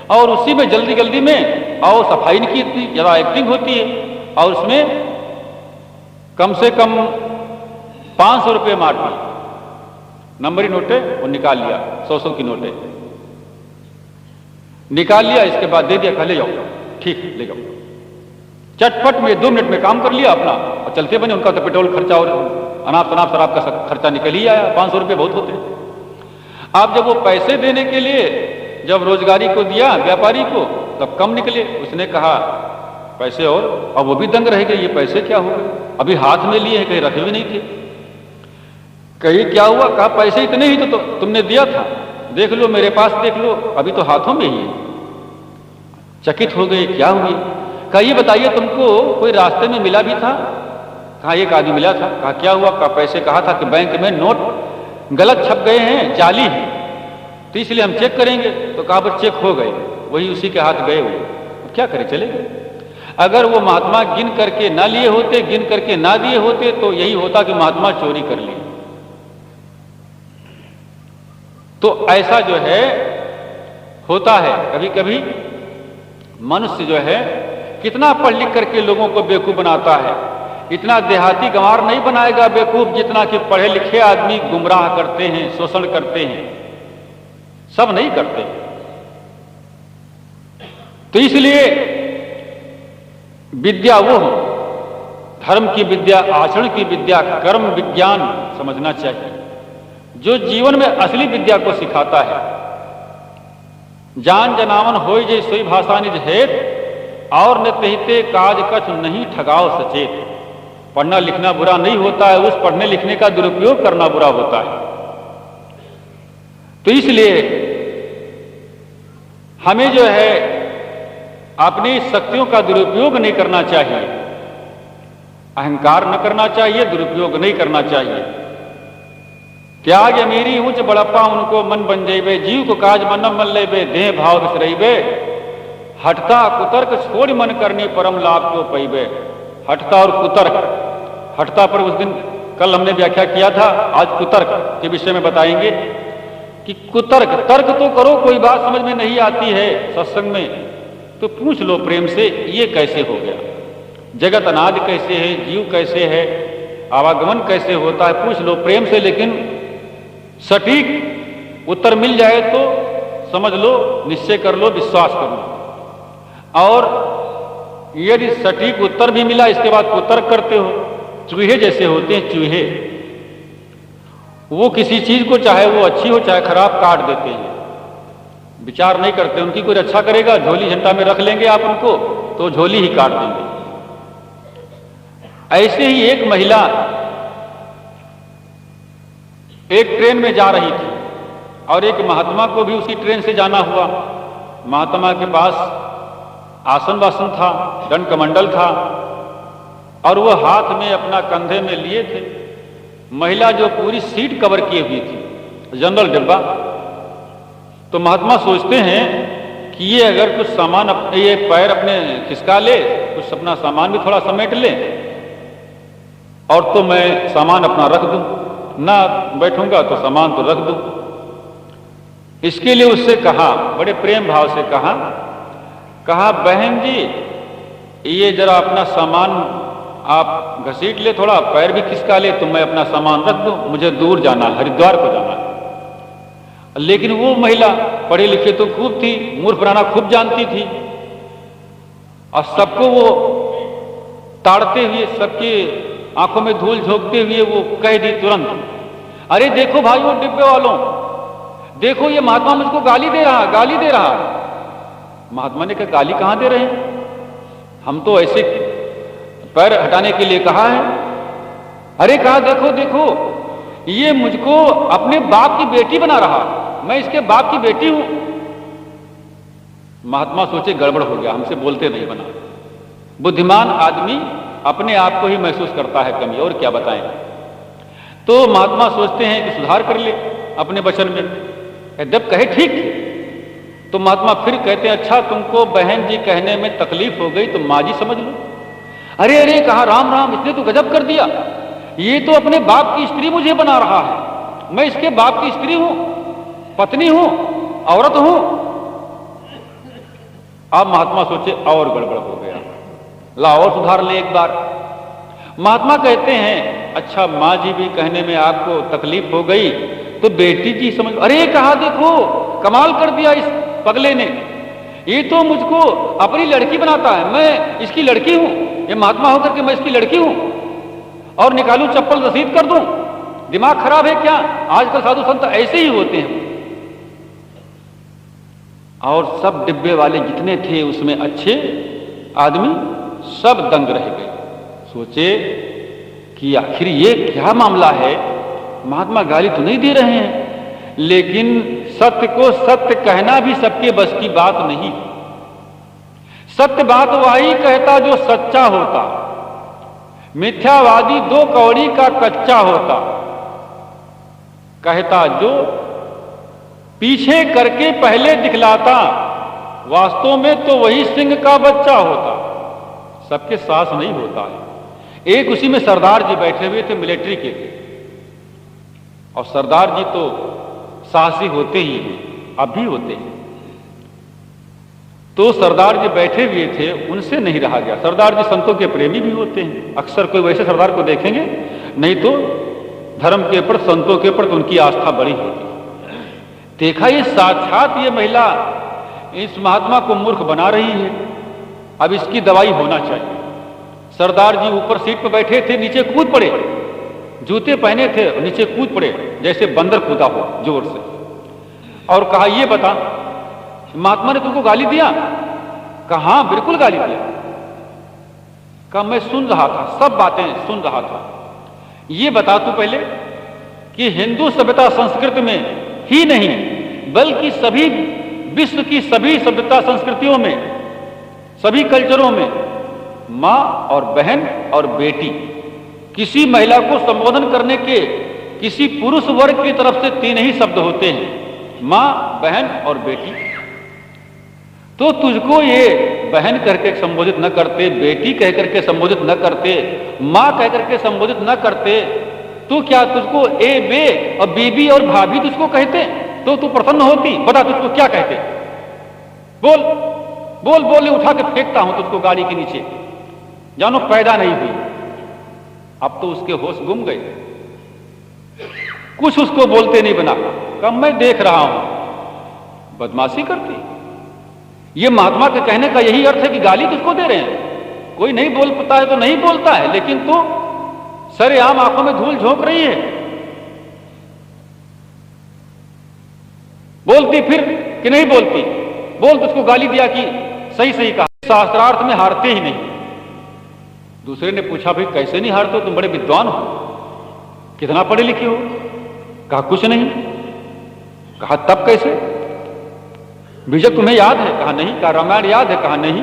Speaker 2: और उसी में जल्दी जल्दी में और सफाई नहीं की, इतनी ज्यादा एक्टिंग होती है और उसमें कम से कम 500 रुपये मार दी। नंबरी नोटे वो निकाल लिया, 100 की नोटे निकाल लिया, इसके बाद दे दिया, कहा ले जाओ, ठीक ले जाओ। चटपट में 2 मिनट में काम कर लिया अपना और चलते बने। उनका तो पेट्रोल खर्चा और अनाप शनाप शराब का खर्चा निकल ही आया। 500 रुपये बहुत होते हैं। आप जब वो पैसे देने के लिए जब रोजगारी को दिया व्यापारी को, तब कम निकले। उसने कहा पैसे, और अब वो भी दंग रह गए, ये पैसे क्या हो गए, अभी हाथ में लिए हैं, कहीं रखे भी नहीं थे। कहीं क्या हुआ? कहा पैसे इतने ही तो तुमने दिया था, देख लो मेरे पास, देख लो अभी तो हाथों में ही है। चकित हो गए, क्या हुई? कहा ये बताइए तुमको कोई रास्ते में मिला भी था? कहा एक आदमी मिला था। कहा क्या हुआ? कहा पैसे कहा था कि बैंक में नोट गलत छप गए हैं, जाली है, तो इसलिए हम चेक करेंगे। तो कहा बस चेक हो गए, वही उसी के हाथ गए हुए, क्या करें, चले गए। अगर वो महात्मा गिन करके ना लिए होते, गिन करके ना दिए होते, तो यही होता कि महात्मा चोरी कर लिए। तो ऐसा जो है होता है कभी कभी। मनुष्य जो है कितना पढ़ लिख करके लोगों को बेवकूफ बनाता है, इतना देहाती गंवार नहीं बनाएगा बेवकूफ जितना कि पढ़े लिखे आदमी गुमराह करते हैं, शोषण करते हैं। सब नहीं करते। तो इसलिए विद्या वो हो, धर्म की विद्या, आचरण की विद्या, कर्म विज्ञान समझना चाहिए, जो जीवन में असली विद्या को सिखाता है। जान जनावन होय जे सोई भाषा निज हेत, और न तहिते काज कछ नहीं ठगाओ सचेत। पढ़ना लिखना बुरा नहीं होता है, उस पढ़ने लिखने का दुरुपयोग करना बुरा होता है। तो इसलिए हमें जो है अपनी शक्तियों का दुरुपयोग नहीं करना चाहिए, अहंकार न करना चाहिए, दुरुपयोग नहीं करना चाहिए। त्याग अमीरी ऊंच बड़प्पा उनको मन बन जेबे, जीव को काज मनम मन लेबे, देह भाव बिसरइबे। हठता कुतर्क छोड़ मन करनी परम लाभ को पैबे। हठता और कुतर्क, हठता पर उस दिन कल हमने व्याख्या किया था, आज कुतर्क के विषय में बताएंगे कि कुतर्क, तर्क तो करो, कोई बात समझ में नहीं आती है सत्संग में तो पूछ लो प्रेम से, ये कैसे हो गया, जगत अनादि कैसे है, जीव कैसे है, आवागमन कैसे होता है, पूछ लो प्रेम से। लेकिन सटीक उत्तर मिल जाए तो समझ लो, निश्चय कर लो, विश्वास कर लो। और यदि सटीक उत्तर भी मिला, इसके बाद कुतर्क करते हो, चूहे जैसे होते हैं चूहे, वो किसी चीज को चाहे वो अच्छी हो चाहे खराब काट देते हैं, विचार नहीं करते। उनकी कोई रक्षा करेगा, झोली झंडा में रख लेंगे आप उनको तो झोली ही काट देंगे। ऐसे ही एक महिला एक ट्रेन में जा रही थी और एक महात्मा को भी उसी ट्रेन से जाना हुआ। महात्मा के पास आसन वासन था, दंड कमंडल था और वो हाथ में अपना कंधे में लिए थे। महिला जो पूरी सीट कवर किए हुई थी, जनरल डिब्बा। तो महात्मा सोचते हैं कि ये अगर कुछ सामान अपने, ये पैर अपने खिसका ले, कुछ अपना सामान भी थोड़ा समेट ले और तो मैं सामान अपना रख दूं, ना बैठूंगा तो सामान तो रख दूं। इसके लिए उससे कहा, बड़े प्रेम भाव से कहा बहन जी ये जरा अपना सामान आप घसीट ले, थोड़ा पैर भी खिसका ले तो मैं अपना सामान रख दूं, मुझे दूर जाना, हरिद्वार को जाना। लेकिन वो महिला पढ़े लिखे तो खूब थी, मूर्ख बनाना खूब जानती थी, और सबको वो ताड़ते हुए, सबके आंखों में धूल झोंकते हुए वो कह दी तुरंत, अरे देखो भाई वो डिब्बे वालों, देखो ये महात्मा मुझको गाली दे रहा, गाली दे रहा। महात्मा ने कहा गाली कहां दे रहे हैं, हम तो ऐसे पैर हटाने के लिए कहा है। अरे कहा देखो देखो ये मुझको अपने बाप की बेटी बना रहा, मैं इसके बाप की बेटी हूं। महात्मा सोचे गड़बड़ हो गया, हमसे बोलते नहीं बना। बुद्धिमान आदमी अपने आप को ही महसूस करता है कमी, और क्या बताएं। तो महात्मा सोचते हैं कि सुधार कर ले अपने वचन में। जब कहे ठीक थे तो महात्मा फिर कहते हैं, अच्छा तुमको बहन जी कहने में तकलीफ हो गई तो माँ जी समझ लो। अरे अरे कहा राम राम, इसने तो गजब कर दिया, ये तो अपने बाप की स्त्री मुझे बना रहा है, मैं इसके बाप की स्त्री हूं, पत्नी हूं, औरत हूं। अब महात्मा सोचे और गड़बड़ हो गया, ला और सुधार ले एक बार। महात्मा कहते हैं, अच्छा माँ जी भी कहने में आपको तकलीफ हो गई तो बेटी जी समझ। अरे कहा देखो कमाल कर दिया इस पगले ने, ये तो मुझको अपनी लड़की बनाता है, मैं इसकी लड़की हूं, ये महात्मा होकर के मैं इसकी लड़की हूं, और निकालूं चप्पल रसीद कर दूं। दिमाग खराब है क्या? आजकल साधु संत ऐसे ही होते हैं। और सब डिब्बे वाले जितने थे उसमें अच्छे आदमी सब दंग रह गए। सोचे कि आखिर ये क्या मामला है, महात्मा गाली तो नहीं दे रहे हैं, लेकिन सत्य को सत्य कहना भी सबके बस की बात नहीं। सत्य बात वही कहता जो सच्चा होता, मिथ्यावादी दो कौड़ी का कच्चा होता, कहता जो पीछे करके पहले दिखलाता, वास्तव में तो वही सिंह का बच्चा होता। सबके साथ नहीं होता है। एक उसी में सरदार जी बैठे हुए थे, मिलिट्री के थे, और सरदार जी तो साहसी होते ही हैं, अब भी होते हैं। तो सरदार जी बैठे हुए थे, उनसे नहीं रहा गया। सरदार जी संतों के प्रेमी भी होते हैं, अक्सर कोई वैसे सरदार को देखेंगे नहीं तो धर्म के ऊपर, संतों के ऊपर तो उनकी आस्था बड़ी होती। देखा ये साक्षात ये महिला इस महात्मा को मूर्ख बना रही है, अब इसकी दवाई होना चाहिए। सरदार जी ऊपर सीट पर बैठे थे, नीचे कूद पड़े, जूते पहने थे और नीचे कूद पड़े जैसे बंदर कूदा हो जोर से, और कहा ये बता महात्मा ने तुमको गाली दिया? कहा हाँ बिल्कुल गाली दिया। कहा मैं सुन रहा था, सब बातें सुन रहा था। ये बता तू पहले कि हिंदू सभ्यता संस्कृति में ही नहीं बल्कि सभी विश्व की सभी सभ्यता संस्कृतियों में, सभी कल्चरों में मां और बहन और बेटी, किसी महिला को संबोधन करने के किसी पुरुष वर्ग की तरफ से तीन ही शब्द होते हैं, मां, बहन और बेटी। तो तुझको ये बहन करके संबोधित न करते, बेटी कह करके संबोधित न करते, मां कह करके संबोधित न करते, तो क्या तुझको ए बे और बीबी और भाभी तुझको कहते तो तू प्रसन्न होती? बता तुझको क्या कहते? बोल बोल बोल, उठा के फेंकता हूं तुझको गाड़ी के नीचे, जानो पैदा नहीं हुई। अब तो उसके होश गुम गए, कुछ उसको बोलते नहीं बना। कब मैं देख रहा हूं बदमाशी करती। ये महात्मा के कहने का यही अर्थ है कि गाली तुझको दे रहे हैं। कोई नहीं बोल पाता है तो नहीं बोलता है, लेकिन तू सरेआम आंखों में धूल झोंक रही है। बोलती फिर कि नहीं बोलती? बोल, तुझको गाली दिया कि सही सही कहा, शास्त्रार्थ में हारते ही नहीं। दूसरे ने पूछा भाई कैसे नहीं हारते हो, तुम बड़े विद्वान हो, कितना पढ़े लिखे हो? कहा कुछ नहीं। कहा तब कैसे? विजय तुम्हें याद है? कहा नहीं। कहा रामायण याद है? कहा नहीं।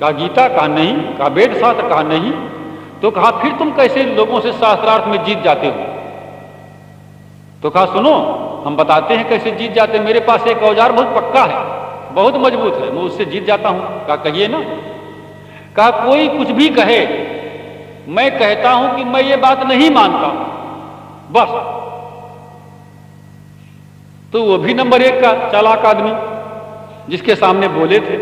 Speaker 2: कहा गीता? कहा नहीं। कहा वेद शास्त्र? कहा नहीं। तो कहा फिर तुम कैसे लोगों से शास्त्रार्थ में जीत जाते हो? तो कहा सुनो हम बताते हैं कैसे जीत जाते हैं। मेरे पास एक औजार बहुत पक्का है, बहुत मजबूत है, मैं उससे जीत जाता हूं। कहा कहिए ना। कहा कोई कुछ भी कहे, मैं कहता हूं कि मैं ये बात नहीं मानता, बस। तो वो भी नंबर 1 का चालाक आदमी जिसके सामने बोले थे,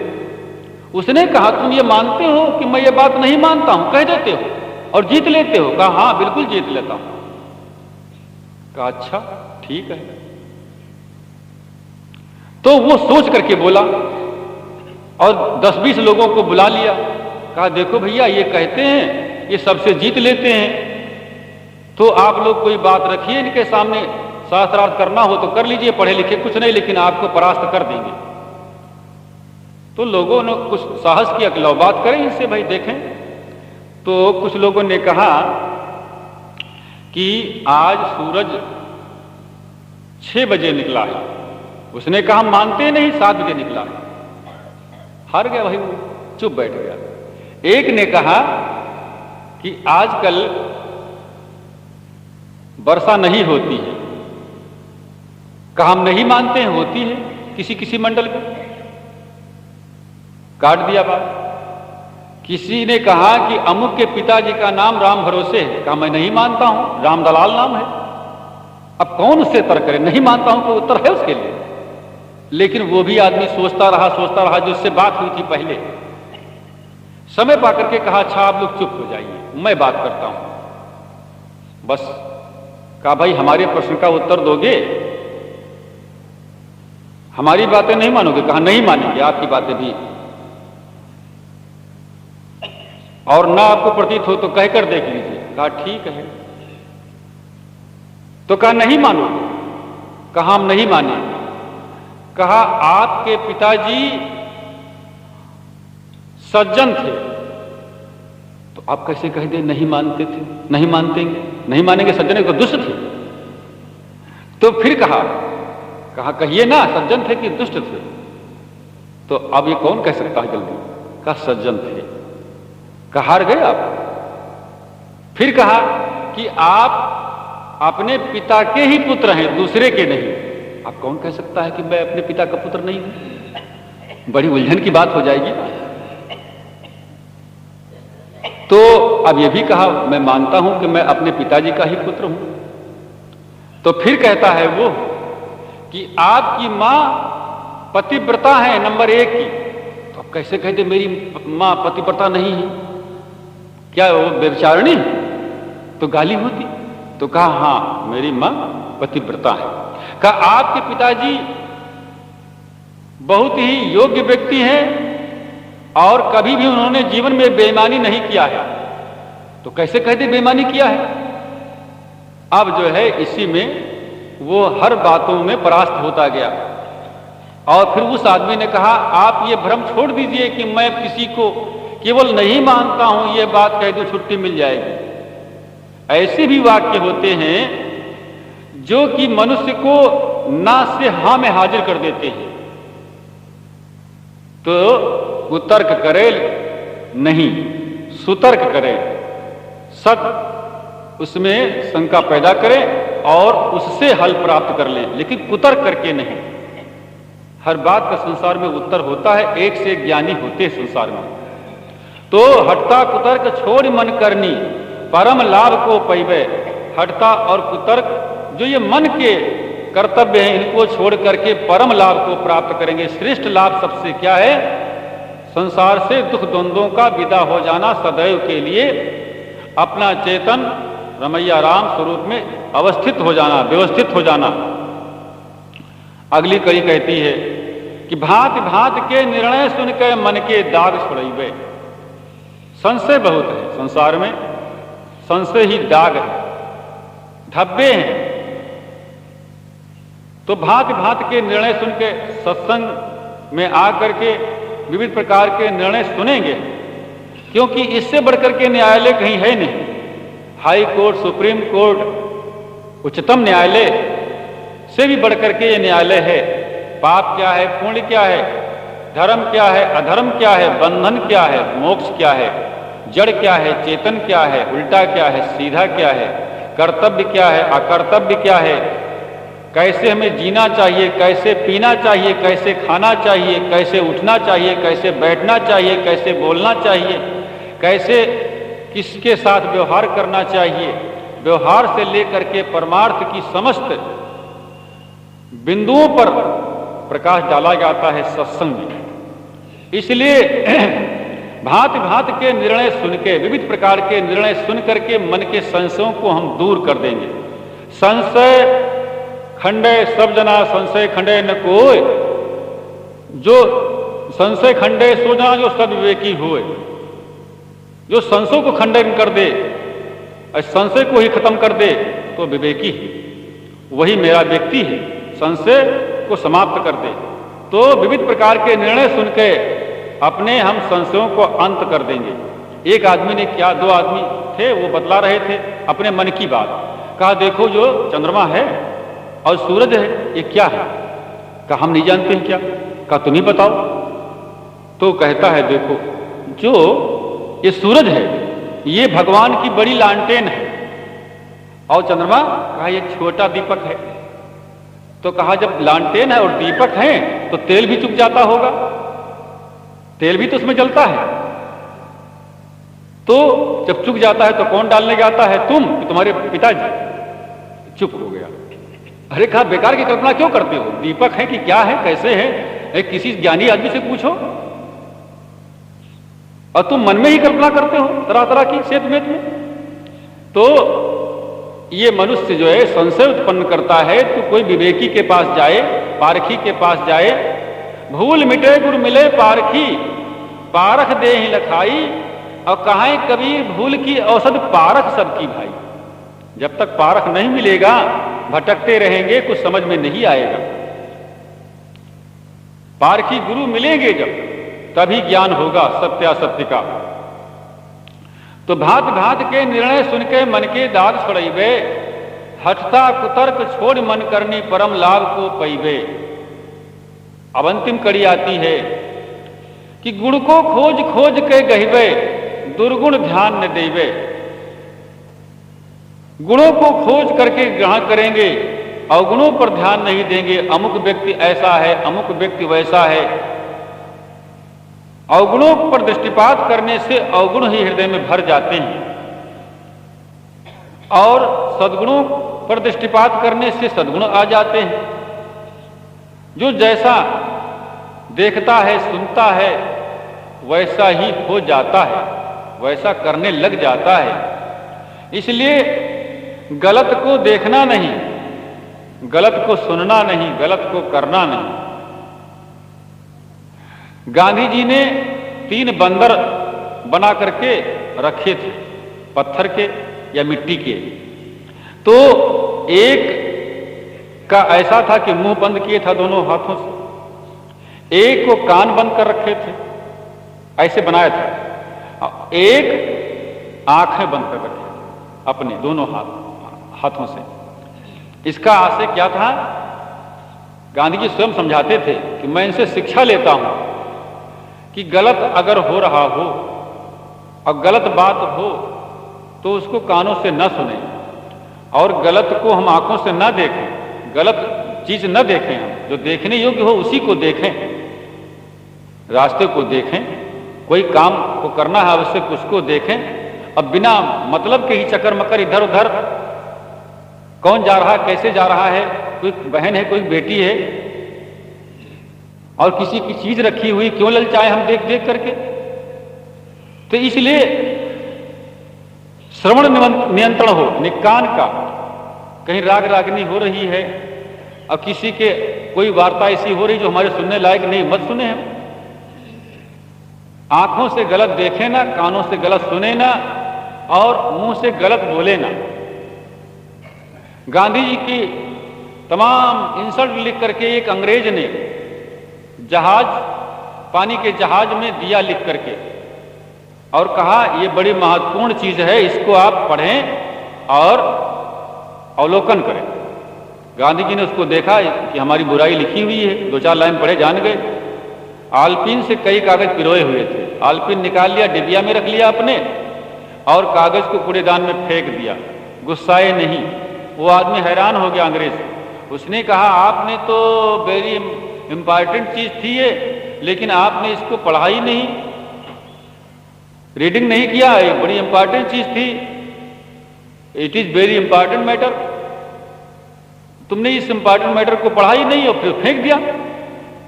Speaker 2: उसने कहा तुम ये मानते हो कि मैं ये बात नहीं मानता हूं, कह देते हो और जीत लेते हो? कहा हां बिल्कुल जीत लेता हूं। कहा अच्छा ठीक है। तो वो सोच करके बोला और 10-20 लोगों को बुला लिया। कहा देखो भैया, ये कहते हैं ये सबसे जीत लेते हैं, तो आप लोग कोई बात रखिए इनके सामने, शास्त्रार्थ करना हो तो कर लीजिए, पढ़े लिखे कुछ नहीं, लेकिन आपको परास्त कर देंगे। तो लोगों ने कुछ साहस किया कि लो बात करें इनसे, भाई देखें। तो कुछ लोगों ने कहा कि आज सूरज 6 बजे निकला है। उसने कहा हम मानते नहीं, 7 बजे निकला है। हार गया भाई, वो चुप बैठ गया। एक ने कहा कि आजकल वर्षा नहीं होती है। कहा हम नहीं मानते हैं, होती है किसी किसी मंडल में। काट दिया बात। किसी ने कहा कि अमुक के पिताजी का नाम राम भरोसे है। कहा मैं नहीं मानता हूं, राम दलाल नाम है। अब कौन उससे तर्क करे, नहीं मानता हूं तो उत्तर है उसके लिए। लेकिन वो भी आदमी सोचता रहा जो उससे बात हुई थी पहले। समय पाकर के कहा अच्छा आप लोग चुप हो जाइए, मैं बात करता हूं। बस कहा भाई हमारे प्रश्न का उत्तर दोगे, हमारी बातें नहीं मानोगे? कहा नहीं मानेंगे आपकी बातें भी, और ना आपको प्रतीत हो तो कहकर देख लीजिए। कहा ठीक है। तो कहा नहीं मानोगे? कहा हम नहीं मानेंगे। कहा आपके पिताजी सज्जन थे, तो आप कैसे कह दे नहीं मानते थे, नहीं मानतेंगे, नहीं मानेंगे, सज्जन को दुष्ट थे। तो फिर कहा कहिए ना सज्जन थे कि दुष्ट थे? तो अब ये कौन कह सकता है जल्दी? कहा सज्जन थे। कहा हार गए आप। फिर कहा कि आप अपने पिता के ही पुत्र हैं, दूसरे के नहीं। आप कौन कह सकता है कि मैं अपने पिता का पुत्र नहीं हूं? बड़ी उलझन की बात हो जाएगी। तो अब यह भी कहा मैं मानता हूं कि मैं अपने पिताजी का ही पुत्र हूं। तो फिर कहता है वो कि आपकी मां पतिव्रता है नंबर 1 की। तो अब कैसे कहते मेरी मां पतिव्रता नहीं है? क्या वो व्यभिचारिणी? तो गाली होती। तो कहा हां मेरी मां पतिव्रता है। कहा आपके पिताजी बहुत ही योग्य व्यक्ति हैं और कभी भी उन्होंने जीवन में बेईमानी नहीं किया है। तो कैसे कहते बेईमानी किया है? अब जो है इसी में वो हर बातों में परास्त होता गया। और फिर उस आदमी ने कहा आप ये भ्रम छोड़ दीजिए कि मैं किसी को केवल नहीं मानता हूं, ये बात कह दो छुट्टी मिल जाएगी। ऐसे भी वाक्य होते हैं जो कि मनुष्य को ना से हां में हाजिर कर देते हैं। तो कुतर्क करे नहीं, सुतर्क करे, सत उसमें शंका पैदा करें और उससे हल प्राप्त कर लें, लेकिन कुतर्क करके नहीं। हर बात का संसार में उत्तर होता है, एक से एक ज्ञानी होते संसार में। तो हटता कुतर्क छोड़ मन करनी, परम लाभ को पैबे। हटता और कुतर्क जो ये मन के कर्तव्य हैं, इनको छोड़ करके परम लाभ को प्राप्त करेंगे। श्रेष्ठ लाभ सबसे क्या है? संसार से दुख द्वंद्वों का विदा हो जाना, सदैव के लिए अपना चेतन रमैया राम स्वरूप में अवस्थित हो जाना, व्यवस्थित हो जाना। अगली कड़ी कहती है कि भांति भांति के निर्णय सुन के मन के दाग छुड़ैबे। संशय बहुत है संसार में, संशय ही दाग है, धब्बे हैं। तो भांति भांति के निर्णय सुन के सत्संग में आकर के विविध प्रकार के निर्णय सुनेंगे, क्योंकि इससे बढ़कर के न्यायालय कहीं है नहीं। हाई कोर्ट, सुप्रीम कोर्ट, उच्चतम न्यायालय से भी बढ़कर के ये न्यायालय है। पाप क्या है, पुण्य क्या है, धर्म क्या है, अधर्म क्या है, बंधन क्या है, मोक्ष क्या है, जड़ क्या है, चेतन क्या है, उल्टा क्या है, सीधा क्या है, कर्तव्य क्या है, अकर्तव्य क्या है, कैसे हमें जीना चाहिए, कैसे पीना चाहिए, कैसे खाना चाहिए, कैसे उठना चाहिए, कैसे बैठना चाहिए, कैसे बोलना चाहिए, कैसे किसके साथ व्यवहार करना चाहिए। व्यवहार से लेकर के परमार्थ की समस्त बिंदुओं पर प्रकाश डाला जाता है सत्संग में। इसलिए भांति भांति के निर्णय सुन के, विविध प्रकार के निर्णय सुन करके मन के संशयों को हम दूर कर देंगे। संशय खंडे सब जना, संशय खंडे न कोय। जो संशय खंडे सो जाना जो सब विवेकी हुए, जो संशय को खंडन कर दे, संशय को ही खत्म कर दे तो विवेकी है, वही मेरा व्यक्ति है। संशय को समाप्त कर दे तो विविध प्रकार के निर्णय सुन के अपने हम संशयों को अंत कर देंगे। एक आदमी ने क्या, दो आदमी थे, वो बतला रहे थे अपने मन की बात। कहा देखो जो चंद्रमा है और सूरज है ये क्या है? कहा हम नहीं जानते हैं क्या? कहा तुम ही बताओ। तो कहता है देखो जो ये सूरज है ये भगवान की बड़ी लालटेन है और चंद्रमा, कहा ये छोटा दीपक है। तो कहा जब लालटेन है और दीपक है तो तेल भी चुक जाता होगा, तेल भी तो उसमें जलता है, तो जब चुक जाता है तो कौन डालने जाता है? तुम कि तुम्हारे पिताजी? चुप हो गया। अरे कहा बेकार की कल्पना क्यों करते हो? दीपक है कि क्या है, कैसे है, किसी ज्ञानी आदमी से पूछो। और तुम मन में ही कल्पना करते हो तरह तरह की सेत में। तो ये मनुष्य जो है संशय उत्पन्न करता है तो कोई विवेकी के पास जाए, पारखी के पास जाए। भूल मिटे गुर मिले पारखी, पारख दे ही लखाई। और कहां कबीर भूल की औसत पारख सबकी भाई। जब तक पारख नहीं मिलेगा भटकते रहेंगे, कुछ समझ में नहीं आएगा। पारखी गुरु मिलेंगे जब तभी ज्ञान होगा सत्यासत्य का। तो भांत भांत के निर्णय सुन के मन के दाग छुड़ैबे, हठता कुतर्क छोड़ मन करनी परम लाभ को पैबे। अब अंतिम कड़ी आती है कि गुण को खोज खोज के गहिबे, दुर्गुण ध्यान न देवे। गुणों को खोज करके ग्रहण करेंगे, अवगुणों पर ध्यान नहीं देंगे। अमुक व्यक्ति ऐसा है, अमुक व्यक्ति वैसा है। अवगुणों पर दृष्टिपात करने से अवगुण ही हृदय में भर जाते हैं और सद्गुणों पर दृष्टिपात करने से सद्गुण आ जाते हैं। जो जैसा देखता है, सुनता है, वैसा ही हो जाता है, वैसा करने लग जाता है। इसलिए गलत को देखना नहीं, गलत को सुनना नहीं, गलत को करना नहीं। गांधी जी ने 3 बंदर बना करके रखे थे, पत्थर के या मिट्टी के। तो एक का ऐसा था कि मुंह बंद किए था दोनों हाथों से, एक को कान बंद कर रखे थे, ऐसे बनाया था, एक आंखें बंद कर रखे थे अपने दोनों हाथों से। इसका आशय क्या था? गांधी जी स्वयं समझाते थे कि मैं इनसे शिक्षा लेता हूं कि गलत अगर हो रहा हो और गलत बात हो तो उसको कानों से न सुने और गलत को हम आंखों से न देखें, गलत चीज न देखें। हम जो देखने योग्य हो उसी को देखें, रास्ते को देखें, कोई काम को करना है आवश्यक उसको देखें। अब बिना मतलब के ही चक्कर मकर इधर उधर कौन जा रहा है, कैसे जा रहा है, कोई बहन है, कोई बेटी है और किसी की चीज रखी हुई क्यों ललचाए हम देख देख करके। तो इसलिए श्रवण नियंत्रण हो, निकान का। कहीं राग रागनी हो रही है और किसी के कोई वार्ता ऐसी हो रही जो हमारे सुनने लायक नहीं, मत सुने हम। आंखों से गलत देखे ना, कानों से गलत सुने ना और मुंह से गलत बोले ना। गांधी जी की तमाम इंसल्ट लिख करके एक अंग्रेज ने जहाज, पानी के जहाज में दिया लिख करके और कहा ये बड़ी महत्वपूर्ण चीज है, इसको आप पढ़ें और अवलोकन करें। गांधी जी ने उसको देखा कि हमारी बुराई लिखी हुई है, 2-4 लाइन पढ़े, जान गए। आलपीन से कई कागज पिरोए हुए थे, आलपीन निकाल लिया, डिबिया में रख लिया अपने और कागज को कूड़ेदान में फेंक दिया। गुस्साए नहीं। वो आदमी हैरान हो गया अंग्रेज। उसने कहा आपने तो वेरी इंपॉर्टेंट चीज थी ये, लेकिन आपने इसको पढ़ा ही नहीं, रीडिंग नहीं किया। ये बड़ी इंपॉर्टेंट चीज थी, it is very important matter. तुमने इस इंपॉर्टेंट मैटर को पढ़ा ही नहीं और फिर फेंक दिया।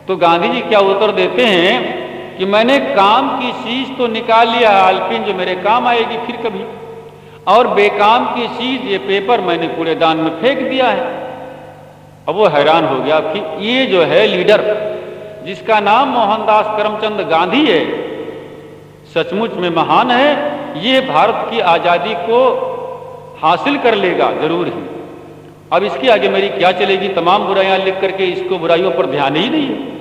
Speaker 2: तो गांधी जी क्या उत्तर देते हैं कि मैंने काम की चीज तो निकाल लिया है, आलपीन जो मेरे काम आएगी फिर कभी, और बेकाम की चीज ये पेपर मैंने कूड़ेदान में फेंक दिया है। अब वो हैरान हो गया कि ये जो है लीडर जिसका नाम मोहनदास करमचंद गांधी है, सचमुच में महान है। ये भारत की आजादी को हासिल कर लेगा जरूर ही। अब इसके आगे मेरी क्या चलेगी, तमाम बुराइयां लिख करके इसको बुराइयों पर ध्यान ही नहीं है।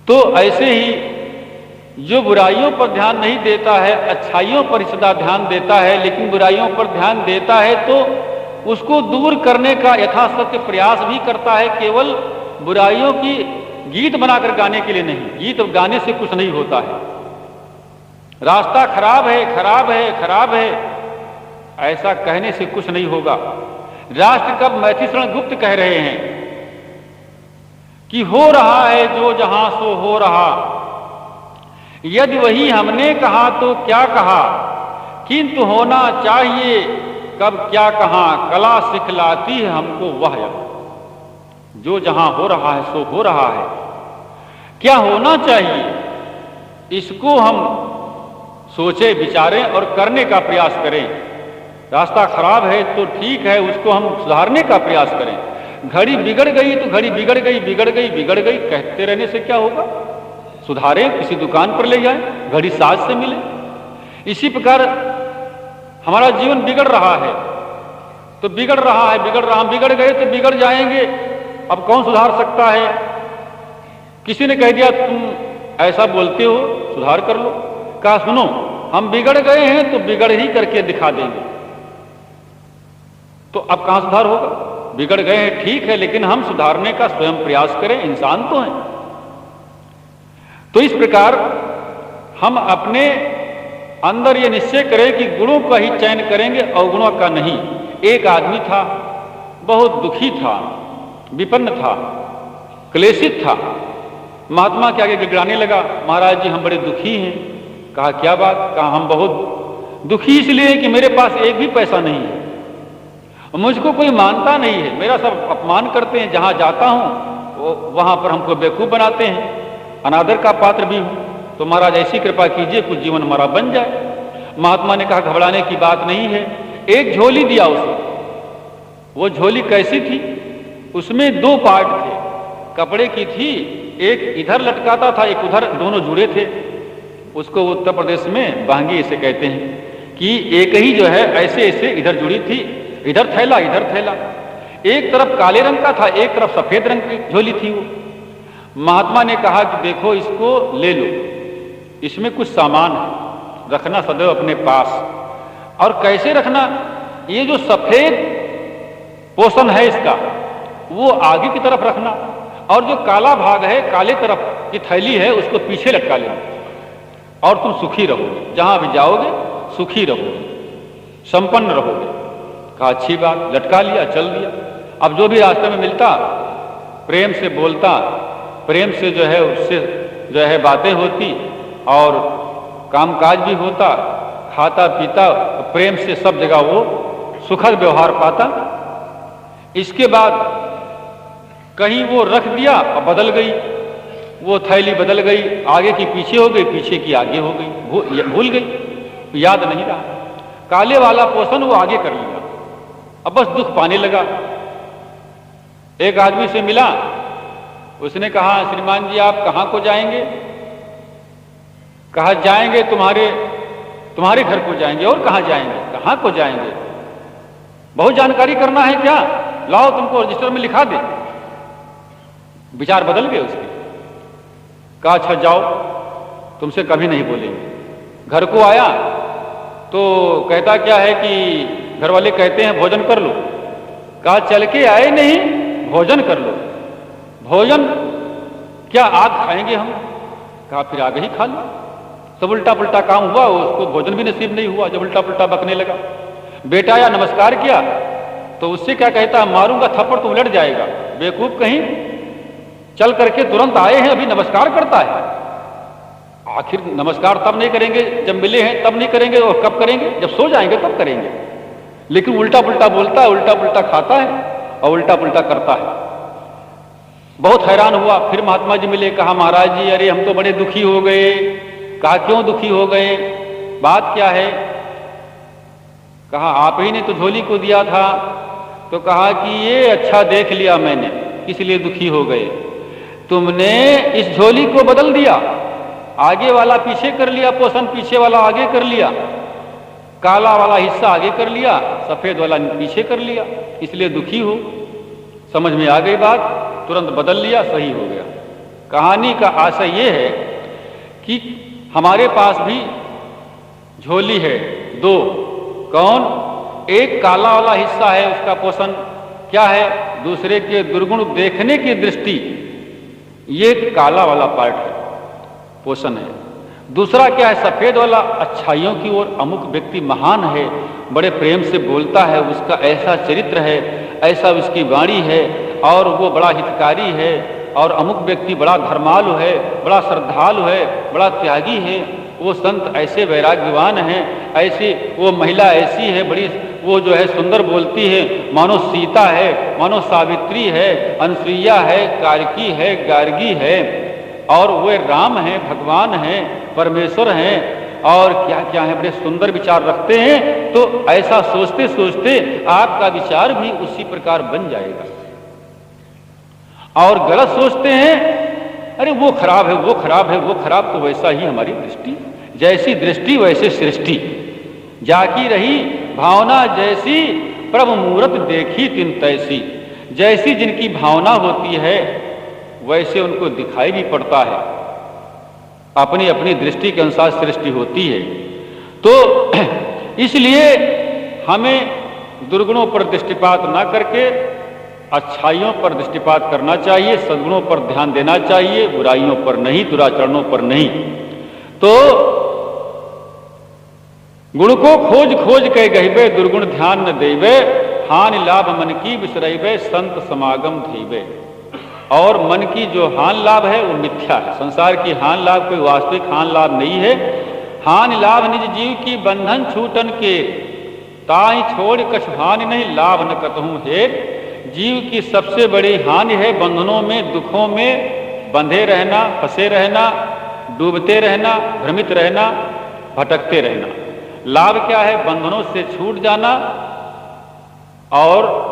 Speaker 2: तो ऐसे ही जो बुराइयों पर ध्यान नहीं देता है, अच्छाइयों पर सदा ध्यान देता है, लेकिन बुराइयों पर ध्यान देता है तो उसको दूर करने का यथाशक्ति प्रयास भी करता है। केवल बुराइयों की गीत बनाकर गाने के लिए नहीं, गीत गाने से कुछ नहीं होता है। रास्ता खराब है, खराब है, खराब है, ऐसा कहने से कुछ नहीं होगा। राष्ट्र कब मैथिली शरण गुप्त कह रहे हैं कि हो रहा है जो जहां सो हो रहा, यदि वही हमने कहा तो क्या कहा, किंतु होना चाहिए कब क्या कहा, कला सिखलाती है हमको वह। जो जहां हो रहा है सो हो रहा है, क्या होना चाहिए इसको हम सोचे विचारें और करने का प्रयास करें। रास्ता खराब है तो ठीक है, उसको हम सुधारने का प्रयास करें। घड़ी बिगड़ गई तो घड़ी बिगड़ गई, बिगड़ गई, बिगड़ गई कहते रहने से क्या होगा। सुधारें, किसी दुकान पर ले जाएं, घड़ी साज से मिले। इसी प्रकार हमारा जीवन बिगड़ रहा है तो बिगड़ रहा है, बिगड़ रहा, हम बिगड़ गए तो बिगड़ जाएंगे। अब कौन सुधार सकता है। किसी ने कह दिया तुम ऐसा बोलते हो, सुधार कर लो। कहा सुनो, हम बिगड़ गए हैं तो बिगड़ ही करके दिखा देंगे। तो अब कहां सुधार होगा। बिगड़ गए हैं ठीक है, लेकिन हम सुधारने का स्वयं प्रयास करें, इंसान तो हैं। तो इस प्रकार हम अपने अंदर ये निश्चय करें कि गुणों का ही चयन करेंगे, अवगुणों का नहीं। एक आदमी था, बहुत दुखी था, विपन्न था, क्लेशित था। महात्मा के आगे गिड़गिड़ाने लगा, महाराज जी हम बड़े दुखी हैं। कहा क्या बात। कहा हम बहुत दुखी इसलिए कि मेरे पास एक भी पैसा नहीं है, मुझको कोई मानता नहीं है, मेरा सब अपमान करते हैं, जहां जाता हूं वहां पर हमको बेवकूफ बनाते हैं, अनादर का पात्र भी हूं। तो महाराज ऐसी कृपा कीजिए कुछ जीवन हमारा बन जाए। महात्मा ने कहा घबराने की बात नहीं है। एक झोली दिया उसे। वो झोली कैसी थी, उसमें दो पार्ट थे, कपड़े की थी, एक इधर लटकाता था, एक उधर, दोनों जुड़े थे। उसको उत्तर प्रदेश में बांगी इसे कहते हैं कि एक ही जो है ऐसे ऐसे इधर जुड़ी थी, इधर थैला, इधर थैला। एक तरफ काले रंग का था, एक तरफ सफेद रंग की झोली थी वो। महात्मा ने कहा कि देखो इसको ले लो, इसमें कुछ सामान है, रखना सदैव अपने पास। और कैसे रखना, ये जो सफेद पोषण है इसका वो आगे की तरफ रखना, और जो काला भाग है, काले तरफ की थैली है, उसको पीछे लटका लेना, और तुम सुखी रहोगे, जहां भी जाओगे सुखी रहोगे, संपन्न रहोगे। कहा अच्छी बात, लटका लिया, चल दिया। अब जो भी रास्ते में मिलता प्रेम से बोलता, प्रेम से जो है उससे जो है बातें होती, और कामकाज भी होता, खाता पीता, प्रेम से सब जगह वो सुखद व्यवहार पाता। इसके बाद कहीं वो रख दिया और बदल गई, वो थैली बदल गई, आगे की पीछे हो गई, पीछे की आगे हो गई, भूल गई, याद नहीं रहा। काले वाला पोषण वो आगे कर लिया, अब बस दुख पाने लगा। एक आदमी से मिला, उसने कहा श्रीमान जी आप कहां को जाएंगे। कहा जाएंगे तुम्हारे घर को जाएंगे। और कहां जाएंगे, कहां को जाएंगे, बहुत जानकारी करना है क्या, लाओ तुमको रजिस्टर में लिखा दे। विचार बदल गए उसके। कहा अच्छा जाओ, तुमसे कभी नहीं बोलेंगे। घर को आया तो कहता क्या है कि घर वाले कहते हैं भोजन कर लो। कहा चल के आए नहीं, भोजन कर लो। भोजन क्या आग खाएंगे हम। कहा फिर आगे ही खा लो। सब उल्टा पुल्टा काम हुआ, उसको भोजन भी नसीब नहीं हुआ जब उल्टा पुल्टा बकने लगा। बेटा या नमस्कार किया तो उससे क्या कहता, मारूंगा थप्पड़ तो उलट जाएगा, बेवकूफ कहीं, चल करके तुरंत आए हैं अभी नमस्कार करता है। आखिर नमस्कार तब नहीं करेंगे जब मिले हैं, तब नहीं करेंगे, और कब करेंगे, जब सो जाएंगे तब करेंगे। लेकिन उल्टा पुल्टा बोलता है, उल्टा पुल्टा खाता है और उल्टा पुल्टा करता है। बहुत हैरान हुआ। फिर महात्मा जी मिले, कहा महाराज जी अरे हम तो बड़े दुखी हो गए। कहा क्यों दुखी हो गए, बात क्या है। कहा आप ही ने तो झोली को दिया था। तो कहा कि ये अच्छा देख लिया मैंने, इसलिए दुखी हो गए। तुमने इस झोली को बदल दिया, आगे वाला पीछे कर लिया, पोषण पीछे वाला आगे कर लिया, काला वाला हिस्सा आगे कर लिया, सफेद वाला पीछे कर लिया, इसलिए दुखी हो। समझ में आ गई बात, तुरंत बदल लिया, सही हो गया। कहानी का आशय यह है कि हमारे पास भी झोली है दो। कौन? एक काला वाला हिस्सा है, उसका पोषण क्या है? दूसरे के दुर्गुण देखने की दृष्टि, ये काला वाला पार्ट है, पोषण है। दूसरा क्या है? सफेद वाला, अच्छाइयों की ओर। अमुक व्यक्ति महान है, बड़े प्रेम से बोलता है, उसका ऐसा चरित्र है, ऐसा उसकी वाणी है, और वो बड़ा हितकारी है, और अमुक व्यक्ति बड़ा धर्मालु है, बड़ा श्रद्धालु है, बड़ा त्यागी है, वो संत ऐसे वैराग्यवान हैं, ऐसी वो महिला ऐसी है, बड़ी वो जो है सुंदर बोलती है, मानो सीता है, मानो सावित्री है, अनसुईया है, कारकी है, गार्गी है, और वे राम हैं, भगवान हैं, परमेश्वर हैं, और क्या क्या है, बड़े सुंदर विचार रखते हैं। तो ऐसा सोचते सोचते आपका विचार भी उसी प्रकार बन जाएगा। और गलत सोचते हैं, अरे वो खराब है, वो खराब है, वो खराब, तो वैसा ही हमारी दृष्टि, जैसी दृष्टि वैसे सृष्टि। जाकी रही भावना जैसी, प्रभु मूरत देखी तिन तैसी। जैसी जिनकी भावना होती है वैसे उनको दिखाई भी पड़ता है, अपनी अपनी दृष्टि के अनुसार सृष्टि होती है। तो इसलिए हमें दुर्गुणों पर दृष्टिपात ना करके अच्छाइयों पर दृष्टिपात करना चाहिए, सद्गुणों पर ध्यान देना चाहिए, बुराइयों पर नहीं, दुराचरणों पर नहीं। तो गुण को खोज खोज के गहिबे, दुर्गुण ध्यान न देवे, हानि लाभ मन की बिसरइबे, संत समागम धीबे। और मन की जो हानि लाभ है वो मिथ्या है। संसार की हानि लाभ कोई वास्तविक हानि लाभ नहीं है। हानि लाभ निज जीव की बंधन छूटन के, ताई छोड़ कछु हानि नहीं, लाभ न कतहूं है। जीव की सबसे बड़ी हानि है बंधनों में, दुखों में बंधे रहना, फंसे रहना, डूबते रहना, भ्रमित रहना, भटकते रहना। लाभ क्या है? बंधनों से छूट जाना और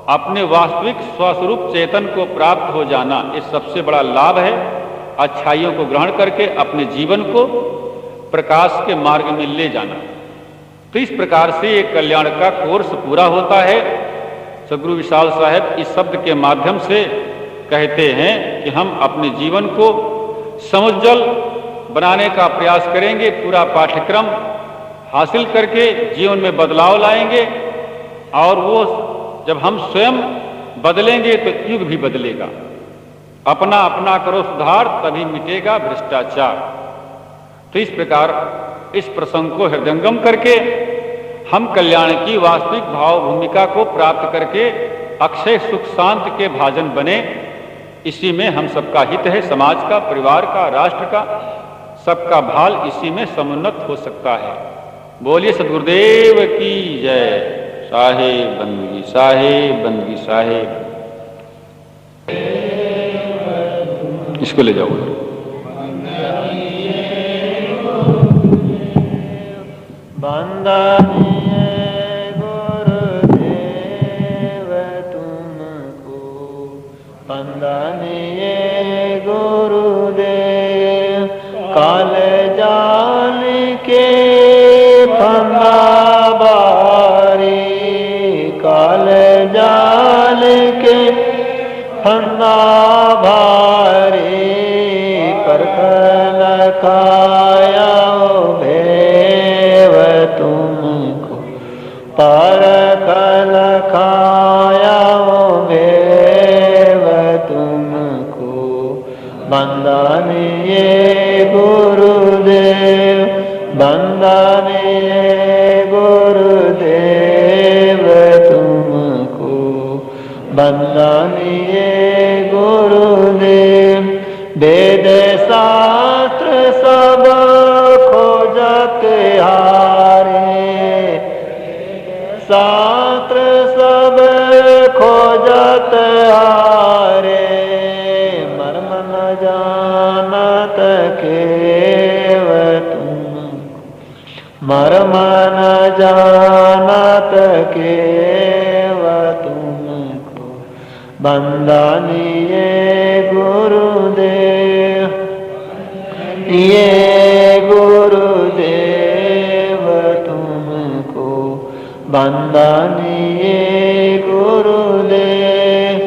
Speaker 2: अपने वास्तविक स्वस्वरूप चेतन को प्राप्त हो जाना, ये सबसे बड़ा लाभ है। अच्छाइयों को ग्रहण करके अपने जीवन को प्रकाश के मार्ग में ले जाना। तो इस प्रकार से एक कल्याण का कोर्स पूरा होता है। सदगुरु विशाल साहब इस शब्द के माध्यम से कहते हैं कि हम अपने जीवन को समुज्जवल बनाने का प्रयास करेंगे, पूरा पाठ्यक्रम हासिल करके जीवन में बदलाव लाएंगे, और वो जब हम स्वयं बदलेंगे तो युग भी बदलेगा। अपना अपना करो सुधार, तभी मिटेगा भ्रष्टाचार। तो इस प्रकार इस प्रसंग को हृदयंगम करके हम कल्याण की वास्तविक भाव भूमिका को प्राप्त करके अक्षय सुख शांति के भाजन बने। इसी में हम सबका हित है, समाज का, परिवार का, राष्ट्र का, सबका भाल इसी में समुन्नत हो सकता है। बोलिए सद्गुरुदेव की जय। साहेब बंदगी, साहेब बंदगी, साहेब। इसको ले जाओ।
Speaker 3: बंदनीय गुरुदेव तुमको, बंदनीय गुरुदेव। काल जाल के फंदा बारी, काल जाल के फंदा भारी, परखल खाया भेव तुमको, परखल खाया भेव तुमको। बंदनीय गुरुदेव, बंदनीय गुरुदेव तुमको, बंदनीय गुरुदेव। वेद शास्त्र सब खोजत हारे, शास्त्र सब खोजत हारे, मर्म न जानत केव तुमको, मर्म न जानत केव तुमको। बंदनीय गुरुदेव, ये गुरुदेव तुमको बंदन ये गुरुदेव,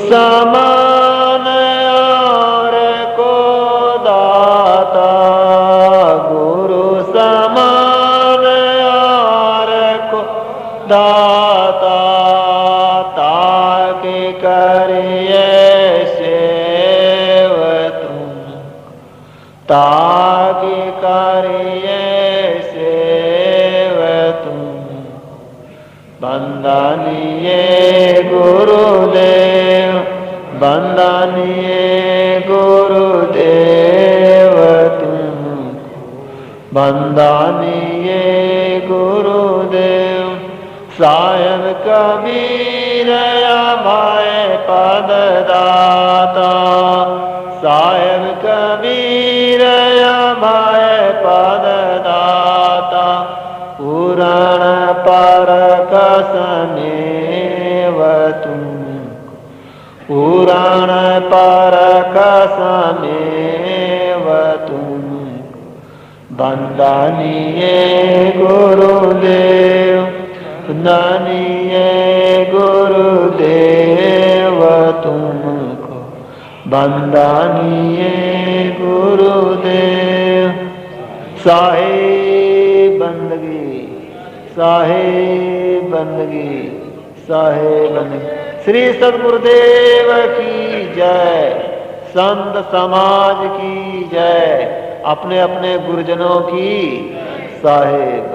Speaker 3: समान और को दाता, गुरु समान और को दाता, ताकि करिए सेव तुम, ताकि करिए सेव तुम, बंदनिए गुरुदेव, बंदनिए गुरुदेव तुमको, बंदनिए गुरुदेव, सायं कबीर अभय पद दाता, सायं कबीर अभय पद दाता, पुराण पर कसनेव तुमको, पुराण पर कसनेव तुमको, बंदनिए गुरुदेव, बंदनिए गुरुदेव तुमको, बंदनिए गुरुदेव, साहेब बंदगी, साहेब बंदगी, साहेब बंदगी। श्री सद्गुरुदेव की जय, संत समाज की जय, अपने अपने गुरुजनों की साहेब।